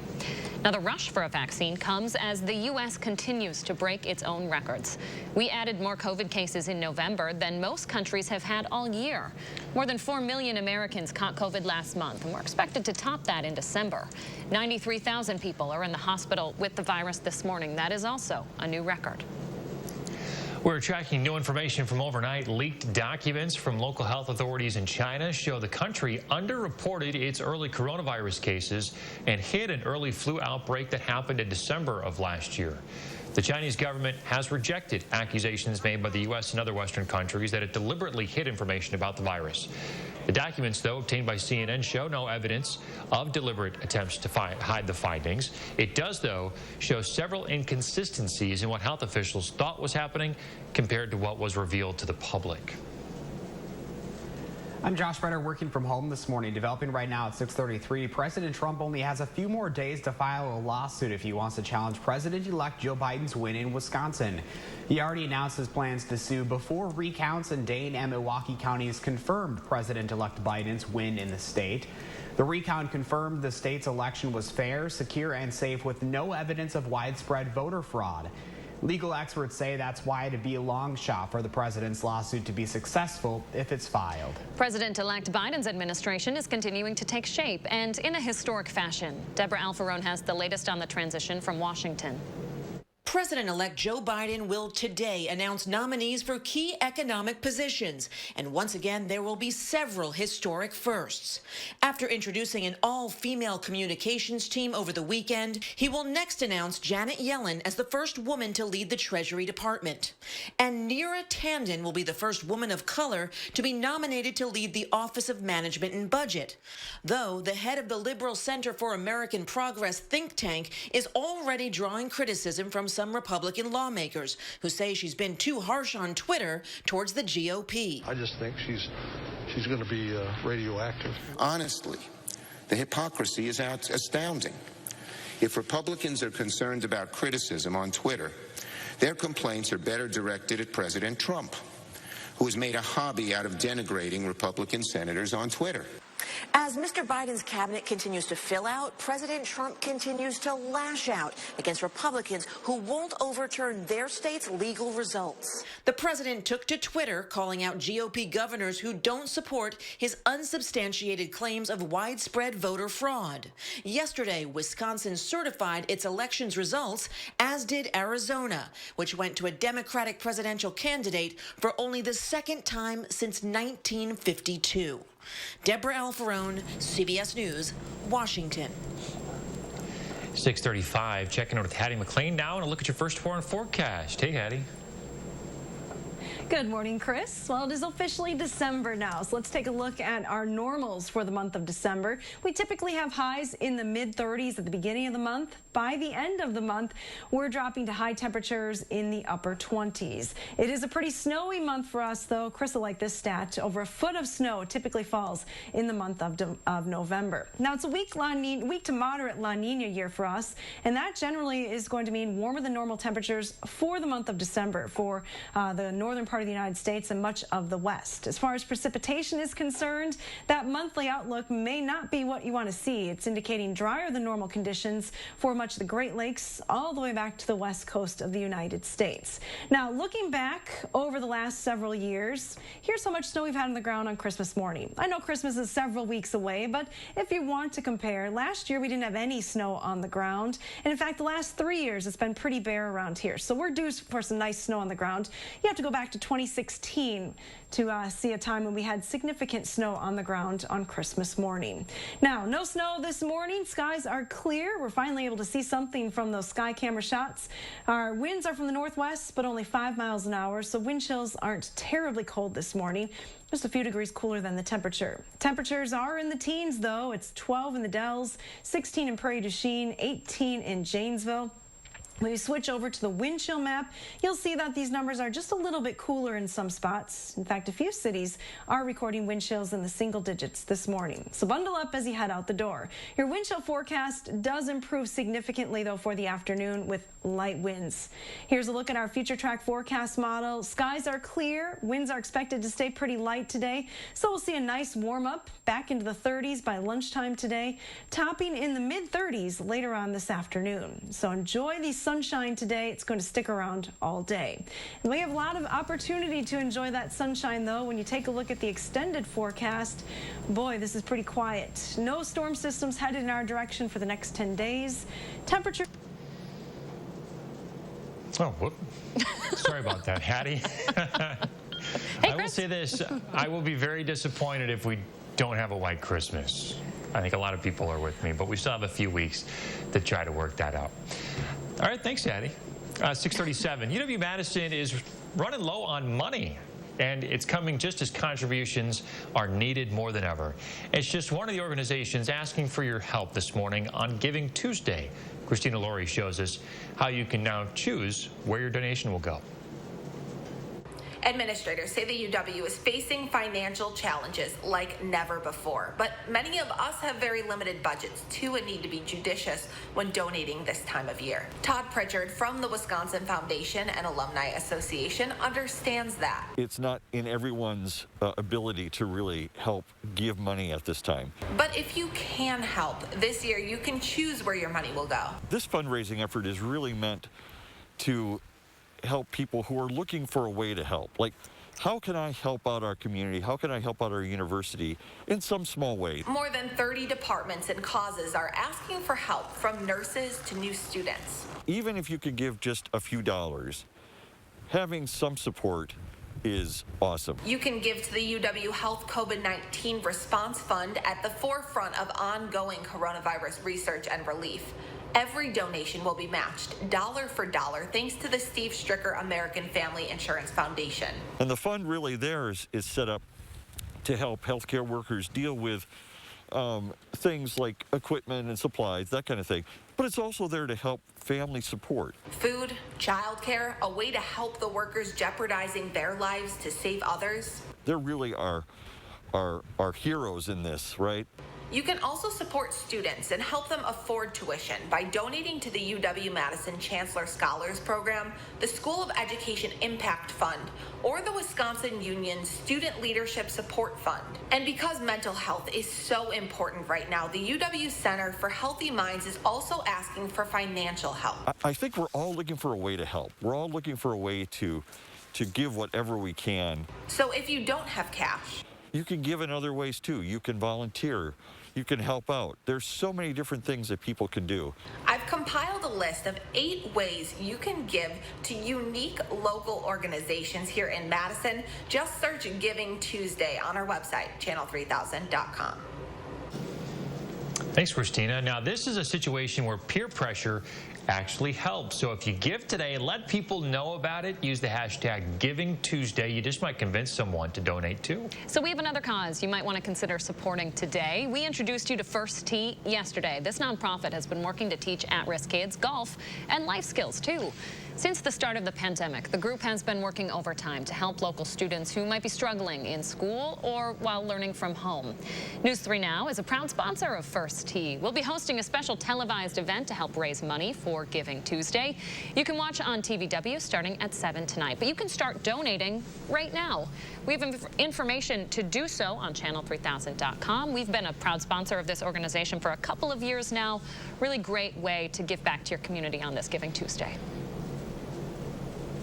Speaker 2: Now, the rush for a vaccine comes as the U.S. continues to break its own records. We added more COVID cases in November than most countries have had all year. More than 4 million Americans caught COVID last month, and we're expected to top that in December. 93,000 people are in the hospital with the virus this morning. That is also a new record.
Speaker 1: We're tracking new information from overnight. Leaked documents from local health authorities in China show the country underreported its early coronavirus cases and hid an early flu outbreak that happened in December of last year. The Chinese government has rejected accusations made by the U.S. and other Western countries that it deliberately hid information about the virus. The documents, though, obtained by CNN show no evidence of deliberate attempts to hide the findings. It does, though, show several inconsistencies in what health officials thought was happening compared to what was revealed to the public.
Speaker 14: I'm Josh Brenner, working from home this morning. Developing right now at 6:33. President Trump only has a few more days to file a lawsuit if he wants to challenge President-elect Joe Biden's win in Wisconsin. He already announced his plans to sue before recounts in Dane and Milwaukee counties confirmed President-elect Biden's win in the state. The recount confirmed the state's election was fair, secure, and safe with no evidence of widespread voter fraud. Legal experts say that's why it'd be a long shot for the president's lawsuit to be successful if it's filed.
Speaker 2: President-elect Biden's administration is continuing to take shape, and in a historic fashion. Deborah Alfarone has the latest on the transition from Washington.
Speaker 7: President-elect Joe Biden will today announce nominees for key economic positions, and once again there will be several historic firsts. After introducing an all-female communications team over the weekend, he will next announce Janet Yellen as the first woman to lead the Treasury Department. And Neera Tanden will be the first woman of color to be nominated to lead the Office of Management and Budget. Though the head of the Liberal Center for American Progress think tank is already drawing criticism from some Republican lawmakers who say she's been too harsh on Twitter towards the GOP.
Speaker 15: I just think she's going to be radioactive.
Speaker 16: Honestly, the hypocrisy is astounding. If Republicans are concerned about criticism on Twitter, their complaints are better directed at President Trump, who has made a hobby out of denigrating Republican senators on Twitter.
Speaker 7: As Mr. Biden's cabinet continues to fill out, President Trump continues to lash out against Republicans who won't overturn their state's legal results. The president took to Twitter, calling out GOP governors who don't support his unsubstantiated claims of widespread voter fraud. Yesterday, Wisconsin certified its elections results, as did Arizona, which went to a Democratic presidential candidate for only the second time since 1952. Deborah Alfarone, CBS News, Washington.
Speaker 1: 6:35, checking in with Hattie McLean now, and a look at your first foreign forecast. Hey, Hattie.
Speaker 4: Good morning, Chris. Well, it is officially December now, so let's take a look at our normals for the month of December. We typically have highs in the mid-30s at the beginning of the month. By the end of the month, we're dropping to high temperatures in the upper 20s. It is a pretty snowy month for us, though. Chris will like this stat. Over a foot of snow typically falls in the month of November. Now, it's a weak to moderate La Nina year for us, and that generally is going to mean warmer than normal temperatures for the month of December for the northern part of the United States and much of the West. As far as precipitation is concerned, that monthly outlook may not be what you want to see. It's indicating drier than normal conditions for much of the Great Lakes all the way back to the west coast of the United States. Now, looking back over the last several years, here's how much snow we've had on the ground on Christmas morning. I know Christmas is several weeks away, but if you want to compare, last year we didn't have any snow on the ground. And in fact, the last 3 years it's been pretty bare around here. So we're due for some nice snow on the ground. You have to go back to 2016 to see a time when we had significant snow on the ground on Christmas morning. Now, no snow this morning. Skies are clear. We're finally able to see something from those sky camera shots. Our winds are from the northwest, but only 5 miles an hour, so wind chills aren't terribly cold this morning. Just a few degrees cooler than the temperature. Temperatures are in the teens, though. It's 12 in the Dells, 16 in Prairie du Chien, 18 in Janesville. When you switch over to the wind chill map, you'll see that these numbers are just a little bit cooler in some spots. In fact, a few cities are recording wind chills in the single digits this morning. So bundle up as you head out the door. Your wind chill forecast does improve significantly, though, for the afternoon with light winds. Here's a look at our future track forecast model. Skies are clear. Winds are expected to stay pretty light today. So we'll see a nice warm up back into the 30s by lunchtime today, topping in the mid-30s later on this afternoon. So enjoy these sunshine today. It's going to stick around all day. And we have a lot of opportunity to enjoy that sunshine, though. When you take a look at the extended forecast, boy, this is pretty quiet. No storm systems headed in our direction for the next 10 days. Temperature.
Speaker 1: Oh, whoop. Sorry about that, Hattie. I will say this. I will be very disappointed if we don't have a white Christmas. I think a lot of people are with me, but we still have a few weeks to try to work that out. All right, thanks, Hattie. 6:37. UW-Madison is running low on money, and it's coming just as contributions are needed more than ever. It's just one of the organizations asking for your help this morning on Giving Tuesday. Christina Laurie shows us how you can now choose where your donation will go.
Speaker 17: Administrators say the UW is facing financial challenges like never before, but many of us have very limited budgets too and need to be judicious when donating this time of year. Todd Pritchard from the Wisconsin Foundation and Alumni Association understands that.
Speaker 18: It's not in everyone's ability to really help give money at this time.
Speaker 17: But if you can help, this year you can choose where your money will go.
Speaker 18: This fundraising effort is really meant to help people who are looking for a way to help. Like, how can I help out our community? How can I help out our university in some small way?
Speaker 17: More than 30 departments and causes are asking for help, from nurses to new students.
Speaker 18: Even if you could give just a few dollars, having some support is awesome.
Speaker 17: You can give to the UW Health COVID-19 Response Fund, at the forefront of ongoing coronavirus research and relief. Every donation will be matched dollar for dollar thanks to the Steve Stricker American Family Insurance Foundation.
Speaker 18: And the fund really there is set up to help healthcare workers deal with things like equipment and supplies, that kind of thing. But it's also there to help family support.
Speaker 17: Food, childcare, a way to help the workers jeopardizing their lives to save others.
Speaker 18: There really are heroes in this, right?
Speaker 17: You can also support students and help them afford tuition by donating to the UW-Madison Chancellor Scholars Program, the School of Education Impact Fund, or the Wisconsin Union Student Leadership Support Fund. And because mental health is so important right now, the UW Center for Healthy Minds is also asking for financial help.
Speaker 18: I think we're all looking for a way to help. We're all looking for a way to give whatever we can.
Speaker 17: So if you don't have cash,
Speaker 18: you can give in other ways too. You can volunteer. You can help out. There's so many different things that people can do.
Speaker 17: I've compiled a list of 8 ways you can give to unique local organizations here in Madison. Just search Giving Tuesday on our website, channel3000.com.
Speaker 1: Thanks, Christina. Now, this is a situation where peer pressure actually helps. So if you give today, let people know about it. Use the hashtag GivingTuesday. You just might convince someone to donate too.
Speaker 2: So we have another cause you might want to consider supporting today. We introduced you to First Tee yesterday. This nonprofit has been working to teach at-risk kids golf and life skills too. Since the start of the pandemic, the group has been working overtime to help local students who might be struggling in school or while learning from home. News 3 Now is a proud sponsor of First Tee. We'll be hosting a special televised event to help raise money for Giving Tuesday. You can watch on TVW starting at 7 tonight, but you can start donating right now. We have information to do so on channel3000.com. We've been a proud sponsor of this organization for a couple of years now. Really great way to give back to your community on this Giving Tuesday.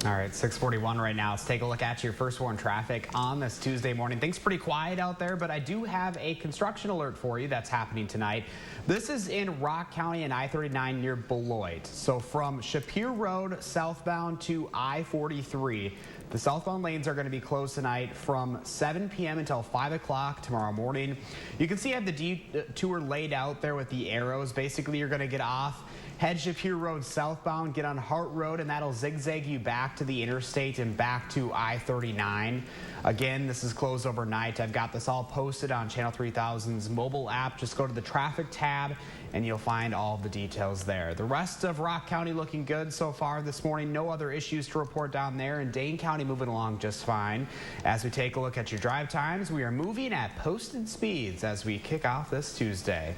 Speaker 14: All right, 6:41 right now. Let's take a look at your first warn traffic on this Tuesday morning. Things pretty quiet out there, but I do have a construction alert for you that's happening tonight. This is in Rock County and I-39 near Beloit. So from Shapiro Road southbound to I-43, the southbound lanes are going to be closed tonight from 7 p.m. until 5 o'clock tomorrow morning. You can see I have the detour laid out there with the arrows. Basically, you're going to get off, head Shapiro Road southbound, get on Hart Road, and that'll zigzag you back to the interstate and back to I-39. Again, this is closed overnight. I've got this all posted on Channel 3000's mobile app. Just go to the traffic tab and you'll find all the details there. The rest of Rock County looking good so far this morning. No other issues to report down there, and Dane County moving along just fine. As we take a look at your drive times, we are moving at posted speeds as we kick off this Tuesday.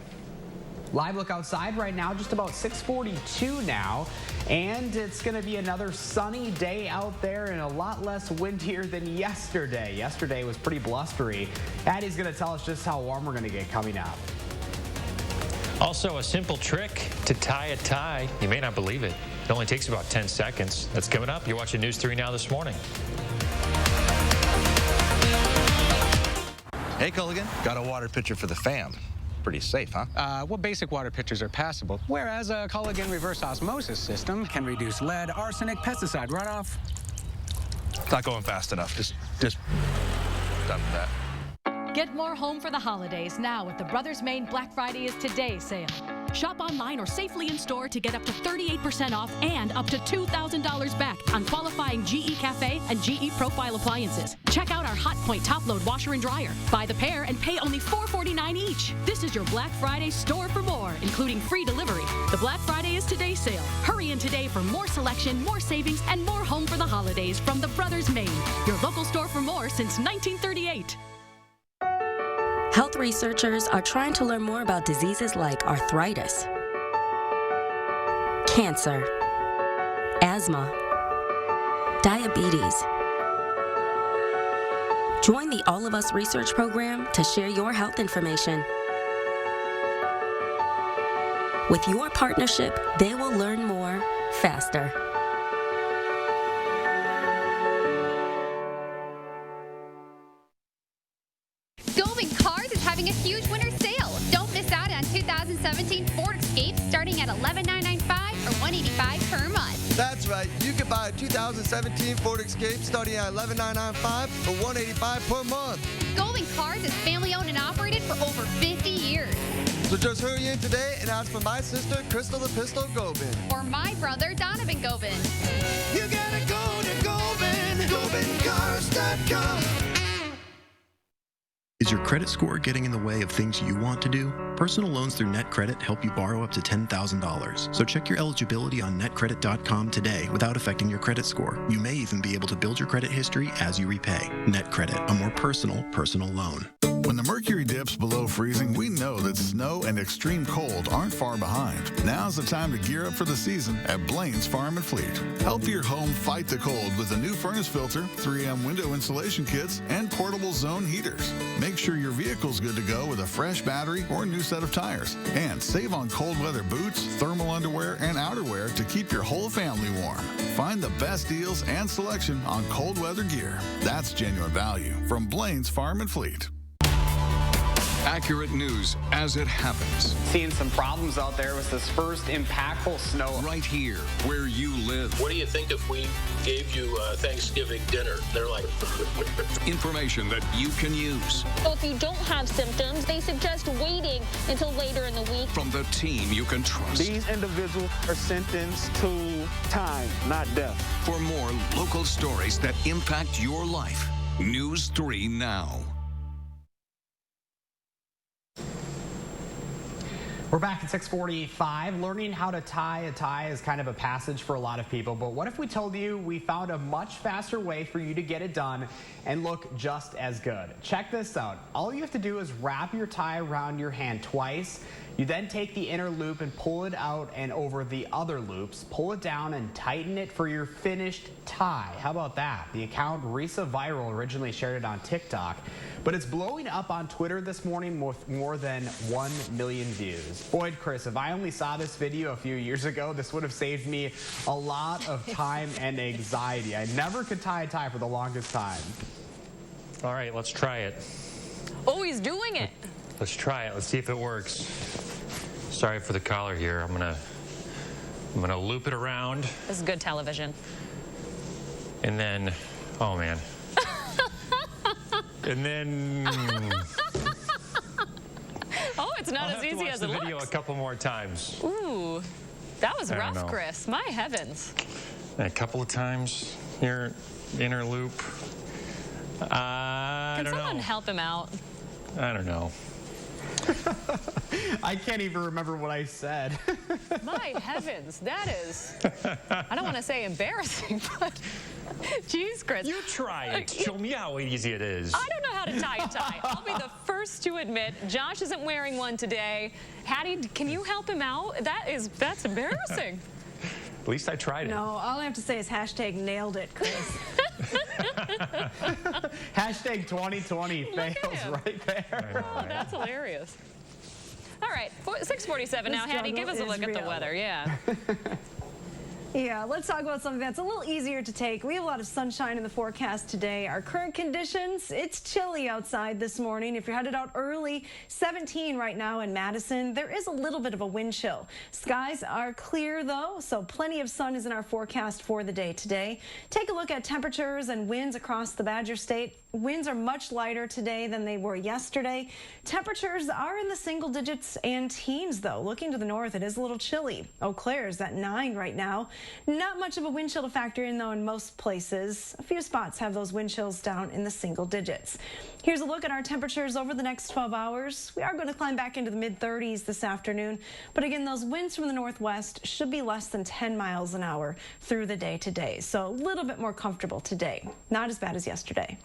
Speaker 14: Live look outside right now, just about 6:42 now, and it's going to be another sunny day out there and a lot less windier than yesterday. Yesterday was pretty blustery. Addie's going to tell us just how warm we're going to get coming up.
Speaker 1: Also, a simple trick to tie a tie. You may not believe it. It only takes about 10 seconds. That's coming up. You're watching News 3 Now this morning.
Speaker 6: Hey, Culligan. Got a water pitcher for the fam. Pretty safe, huh?
Speaker 8: Well, basic water pitchers are passable, whereas a Culligan reverse osmosis system can reduce lead, arsenic, pesticide runoff.
Speaker 6: Not going fast enough. Just done with that.
Speaker 9: Get more home for the holidays now with the Brothers Maine Black Friday is Today sale. Shop online or safely in store to get up to 38% off and up to $2,000 back on qualifying GE Cafe and GE Profile appliances. Check out our Hot Point top load washer and dryer. Buy the pair and pay only $4.49 each. This is your Black Friday store for more, including free delivery. The Black Friday is Today sale. Hurry in today for more selection, more savings, and more home for the holidays from the Brothers Maine. Your local store for more since 1938.
Speaker 10: Health researchers are trying to learn more about diseases like arthritis, cancer, asthma, diabetes. Join the All of Us research program to share your health information. With your partnership, they will learn more faster.
Speaker 11: having a huge winter sale. Don't miss out on 2017 Ford Escape starting at $11,995 or $185 per month.
Speaker 12: That's right. You can buy a 2017 Ford Escape starting at $11,995 or $185 per month.
Speaker 11: Golding Cars is family-owned and operated for over 50 years.
Speaker 12: So just hurry in today and ask for my sister, Crystal the Pistol Gobin.
Speaker 11: Or my brother, Donovan Gobin.
Speaker 12: You gotta go to Gobin, GobinCars.com.
Speaker 19: Is your credit score getting in the way of things you want to do? Personal loans through NetCredit help you borrow up to $10,000. So check your eligibility on netcredit.com today without affecting your credit score. You may even be able to build your credit history as you repay. NetCredit, a more personal loan.
Speaker 20: When the mercury dips below freezing, we know that snow and extreme cold aren't far behind. Now's the time to gear up for the season at Blaine's Farm and Fleet. Help your home fight the cold with a new furnace filter, 3M window insulation kits, and portable zone heaters. Make sure your vehicle's good to go with a fresh battery or new set of tires. And save on cold weather boots, thermal underwear, and outerwear to keep your whole family warm. Find the best deals and selection on cold weather gear. That's genuine value from Blaine's Farm and Fleet.
Speaker 3: Accurate news as it happens.
Speaker 14: Seeing some problems out there with this first impactful snow.
Speaker 3: Right here, where you live.
Speaker 15: What do you think if we gave you Thanksgiving dinner? They're like...
Speaker 3: Information that you can use.
Speaker 21: So if you don't have symptoms, they suggest waiting until later in the week.
Speaker 3: From the team you can trust.
Speaker 22: These individuals are sentenced to time, not death.
Speaker 3: For more local stories that impact your life, News 3 Now.
Speaker 14: We're back at 6:45. Learning how to tie a tie is kind of a passage for a lot of people, but what if we told you we found a much faster way for you to get it done and look just as good? Check this out. All you have to do is wrap your tie around your hand twice. You then take the inner loop and pull it out and over the other loops. Pull it down and tighten it for your finished tie. How about that? The account Risa Viral originally shared it on TikTok, but it's blowing up on Twitter this morning with more than 1 million views. Boy, Chris, if I only saw this video a few years ago, this would have saved me a lot of time and anxiety. I never could tie a tie for the longest time.
Speaker 1: All right, let's try it.
Speaker 2: Oh, he's doing it.
Speaker 1: Let's try it. Let's see if it works. Sorry for the collar here. I'm gonna loop it around.
Speaker 2: This is good television.
Speaker 1: And then, oh man. And then.
Speaker 2: Oh, it's not as easy as it looks.
Speaker 1: I'll have to watch the video a couple more times.
Speaker 2: Ooh, that was rough,
Speaker 1: know.
Speaker 2: Chris. My heavens.
Speaker 1: And a couple of times here, inner loop. I don't know.
Speaker 2: Can someone help him out?
Speaker 1: I don't know.
Speaker 14: I can't even remember what I said.
Speaker 2: My heavens, that is, I don't want to say embarrassing, but geez, Chris.
Speaker 1: You try it. Show me how easy it is.
Speaker 2: I don't know how to tie a tie. I'll be the first to admit Josh isn't wearing one today. Hattie, can you help him out? That's embarrassing.
Speaker 1: At least I tried it.
Speaker 4: No, all I have to say is hashtag nailed it, Chris.
Speaker 14: Hashtag 2020 fails right there.
Speaker 2: Oh, that's hilarious. All right, 6:47 now. Hattie, give us a look at the weather. Yeah.
Speaker 4: Yeah, let's talk about something that's a little easier to take. We have a lot of sunshine in the forecast today. Our current conditions, it's chilly outside this morning. If you're headed out early, 17 right now in Madison. There is a little bit of a wind chill. Skies are clear though, so plenty of sun is in our forecast for the day today. Take a look at temperatures and winds across the Badger State. Winds are much lighter today than they were yesterday. Temperatures are in the single digits and teens though. Looking to the north, it is a little chilly. Eau Claire's at 9 right now. Not much of a wind chill to factor in though in most places. A few spots have those wind chills down in the single digits. Here's a look at our temperatures over the next 12 hours. We are going to climb back into the mid-30s this afternoon, but again, those winds from the northwest should be less than 10 miles an hour through the day today. So a little bit more comfortable today. Not as bad as yesterday.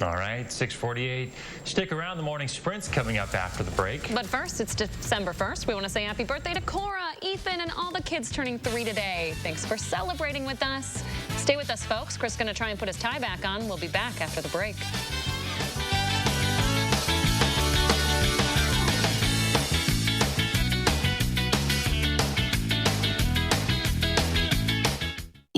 Speaker 1: All right, 6:48. Stick around. The morning sprint's coming up after the break.
Speaker 2: But first, it's December 1st. We want to say happy birthday to Cora, Ethan, and all the kids turning 3 today. Thanks for celebrating with us. Stay with us, folks. Chris is going to try and put his tie back on. We'll be back after the break.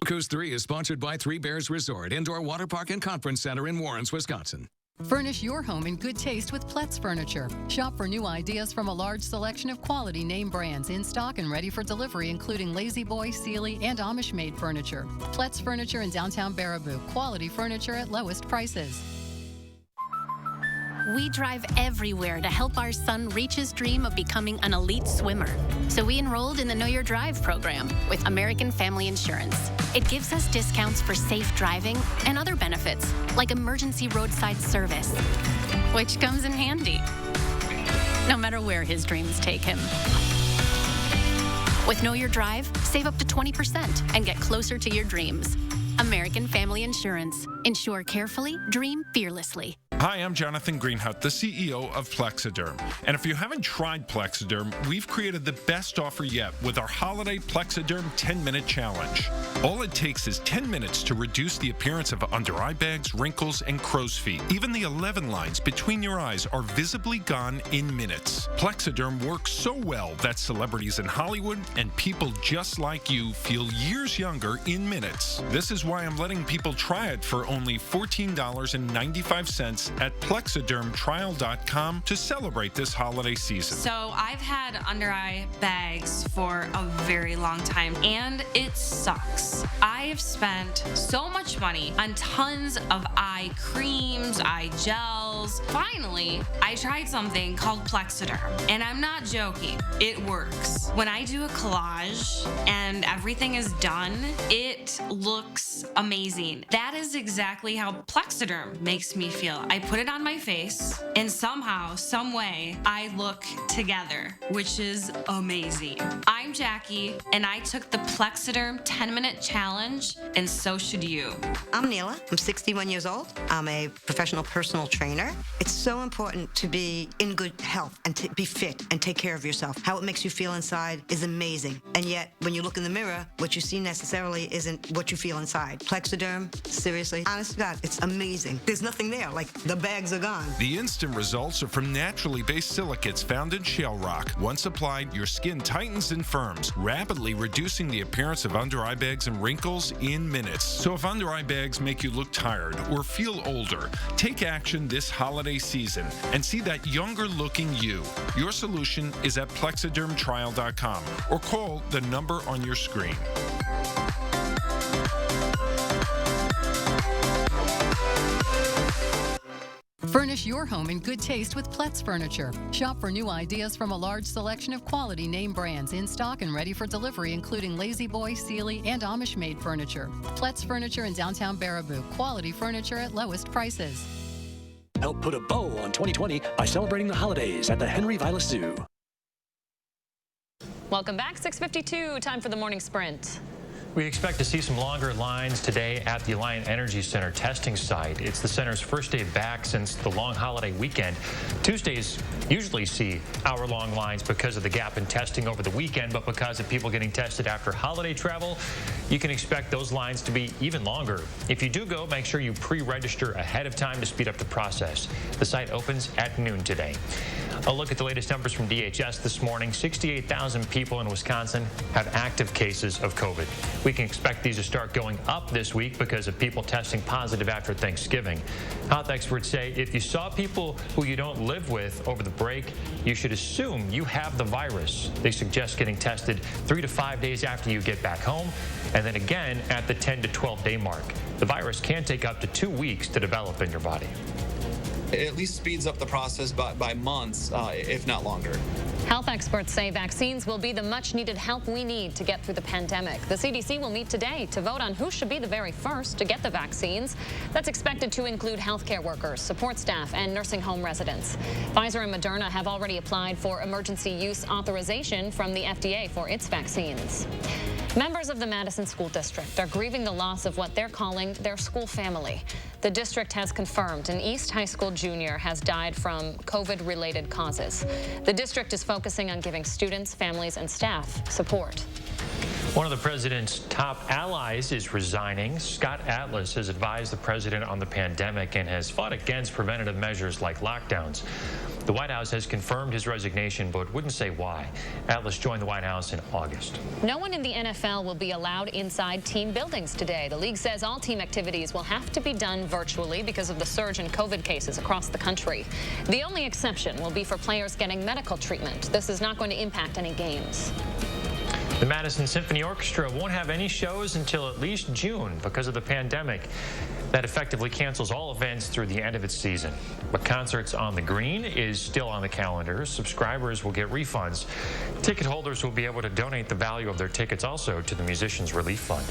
Speaker 3: Coast 3 is sponsored by Three Bears Resort, Indoor Water Park and Conference Center in Warrens, Wisconsin.
Speaker 5: Furnish your home in good taste with Plex Furniture. Shop for new ideas from a large selection of quality name brands in stock and ready for delivery, including Lazy Boy, Sealy, and Amish-made furniture. Plex Furniture in downtown Baraboo. Quality furniture at lowest prices.
Speaker 13: We drive everywhere to help our son reach his dream of becoming an elite swimmer. So we enrolled in the Know Your Drive program with American Family Insurance. It gives us discounts for safe driving and other benefits, like emergency roadside service, which comes in handy, no matter where his dreams take him. With Know Your Drive, save up to 20% and get closer to your dreams. American Family Insurance. Insure carefully, dream fearlessly.
Speaker 23: Hi, I'm Jonathan Greenhut, the CEO of Plexiderm. And if you haven't tried Plexiderm, we've created the best offer yet with our holiday Plexiderm 10-minute challenge. All it takes is 10 minutes to reduce the appearance of under-eye bags, wrinkles, and crow's feet. Even the 11 lines between your eyes are visibly gone in minutes. Plexiderm works so well that celebrities in Hollywood and people just like you feel years younger in minutes. This is why I'm letting people try it for only $14.95 at plexidermtrial.com to celebrate this holiday season.
Speaker 24: So I've had under eye bags for a very long time, and it sucks. I've spent so much money on tons of eye creams, eye gels. Finally, I tried something called Plexiderm, and I'm not joking. It works. When I do a collage and everything is done, it looks amazing. That is exactly how Plexiderm makes me feel. I put it on my face, and somehow, some way, I look together, which is amazing. I'm Jackie, and I took the Plexiderm 10-minute challenge, and so should you.
Speaker 25: I'm Neela. I'm 61 years old. I'm a professional personal trainer. It's so important to be in good health and to be fit and take care of yourself. How it makes you feel inside is amazing. And yet, when you look in the mirror, what you see necessarily isn't what you feel inside. Plexiderm, seriously, honest to God, it's amazing. There's nothing there. Like, the bags are gone.
Speaker 23: The instant results are from naturally based silicates found in shale rock. Once applied, your skin tightens and firms, rapidly reducing the appearance of under-eye bags and wrinkles in minutes. So if under-eye bags make you look tired or feel older, take action this holiday season and see that younger-looking you. Your solution is at plexidermtrial.com or call the number on your screen.
Speaker 5: Furnish your home in good taste with Plex Furniture. Shop for new ideas from a large selection of quality name brands in stock and ready for delivery, including Lazy Boy, Sealy, and Amish-made furniture. Plex Furniture in downtown Baraboo. Quality furniture at lowest prices.
Speaker 26: Help put a bow on 2020 by celebrating the holidays at the Henry Vilas Zoo.
Speaker 2: Welcome back. 6:52. Time for the morning sprint.
Speaker 1: We expect to see some longer lines today at the Alliant Energy Center testing site. It's the center's first day back since the long holiday weekend. Tuesdays usually see hour-long lines because of the gap in testing over the weekend, but because of people getting tested after holiday travel, you can expect those lines to be even longer. If you do go, make sure you pre-register ahead of time to speed up the process. The site opens at noon today. A look at the latest numbers from DHS this morning. 68,000 people in Wisconsin have active cases of COVID. We can expect these to start going up this week because of people testing positive after Thanksgiving. Health experts say if you saw people who you don't live with over the break, you should assume you have the virus. They suggest getting tested 3 to 5 days after you get back home, and then again at the 10 to 12 day mark. The virus can take up to 2 weeks to develop in your body.
Speaker 27: It at least speeds up the process by months, if not longer.
Speaker 2: Health experts say vaccines will be the much-needed help we need to get through the pandemic. The CDC will meet today to vote on who should be the very first to get the vaccines. That's expected to include healthcare workers, support staff, and nursing home residents. Pfizer and Moderna have already applied for emergency use authorization from the FDA for its vaccines. Members of the Madison School District are grieving the loss of what they're calling their school family. The district has confirmed an East High School junior has died from COVID-related causes. The district is focusing on giving students, families, and staff support.
Speaker 1: One of the president's top allies is resigning. Scott Atlas has advised the president on the pandemic and has fought against preventative measures like lockdowns. The White House has confirmed his resignation, but wouldn't say why. Atlas joined the White House in August.
Speaker 2: No one in the NFL will be allowed inside team buildings today. The league says all team activities will have to be done virtually because of the surge in COVID cases across the country. The only exception will be for players getting medical treatment. This is not going to impact any games.
Speaker 1: The Madison Symphony Orchestra won't have any shows until at least June because of the pandemic. That effectively cancels all events through the end of its season. But Concerts on the Green is still on the calendar. Subscribers will get refunds. Ticket holders will be able to donate the value of their tickets also to the Musicians Relief Fund.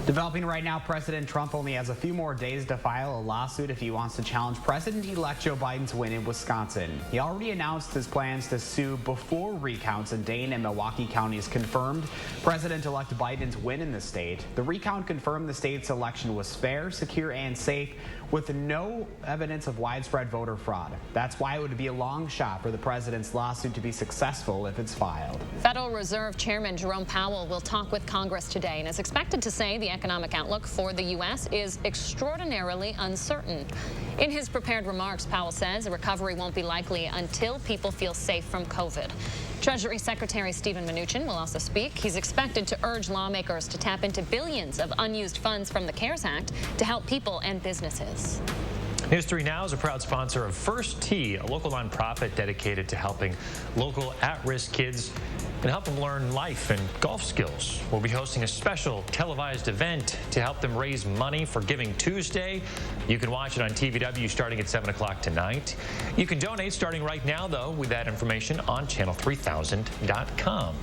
Speaker 14: Developing right now, President Trump only has a few more days to file a lawsuit if he wants to challenge President-elect Joe Biden's win in Wisconsin. He already announced his plans to sue before recounts in Dane and Milwaukee counties confirmed President-elect Biden's win in the state. The recount confirmed the state's election was fair, secure, and safe, with no evidence of widespread voter fraud. That's why it would be a long shot for the president's lawsuit to be successful if it's filed.
Speaker 2: Federal Reserve Chairman Jerome Powell will talk with Congress today and is expected to say the economic outlook for the U.S. is extraordinarily uncertain. In his prepared remarks, Powell says a recovery won't be likely until people feel safe from COVID. Treasury Secretary Steven Mnuchin will also speak. He's expected to urge lawmakers to tap into billions of unused funds from the CARES Act to help people and businesses.
Speaker 1: News 3 Now is a proud sponsor of First Tee, a local nonprofit dedicated to helping local at-risk kids and help them learn life and golf skills. We'll be hosting a special televised event to help them raise money for Giving Tuesday. You can watch it on TVW starting at 7 o'clock tonight. You can donate starting right now, though, with that information on channel3000.com.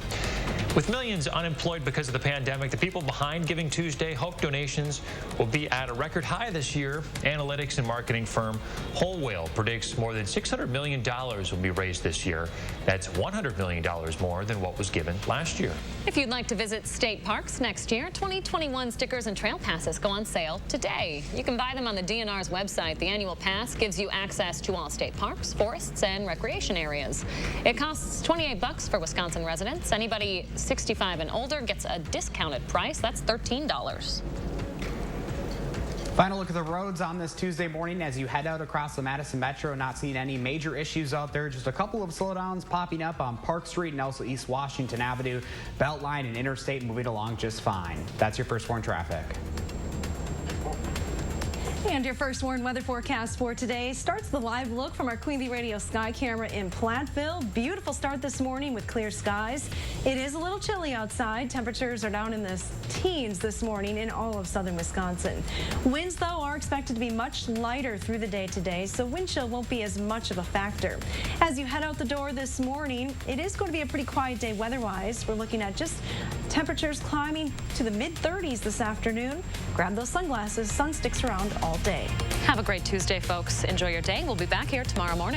Speaker 1: With millions unemployed because of the pandemic, the people behind Giving Tuesday hope donations will be at a record high this year. Analytics and marketing firm Whole Whale predicts more than $600 million will be raised this year. That's $100 million more than what was given last year.
Speaker 2: If you'd like to visit state parks next year, 2021 stickers and trail passes go on sale today. You can buy them on the DNR's website. The annual pass gives you access to all state parks, forests, and recreation areas. It costs $28 for Wisconsin residents. Anybody 65 and older gets a discounted price. That's $13.
Speaker 14: Final look at the roads on this Tuesday morning as you head out across the Madison Metro. Not seeing any major issues out there. Just a couple of slowdowns popping up on Park Street and also East Washington Avenue. Beltline and Interstate moving along just fine. That's your First Warn traffic.
Speaker 4: And your First Warn weather forecast for today starts the live look from our Queen Radio sky camera in Platteville. Beautiful start this morning with clear skies. It is a little chilly outside. Temperatures are down in the teens this morning in all of southern Wisconsin. Winds, though, are expected to be much lighter through the day today, so wind chill won't be as much of a factor. As you head out the door this morning, it is going to be a pretty quiet day weather-wise. We're looking at just temperatures climbing to the mid-30s this afternoon. Grab those sunglasses. Sun sticks around all day.
Speaker 2: Have a great Tuesday, folks. Enjoy your day. We'll be back here tomorrow morning.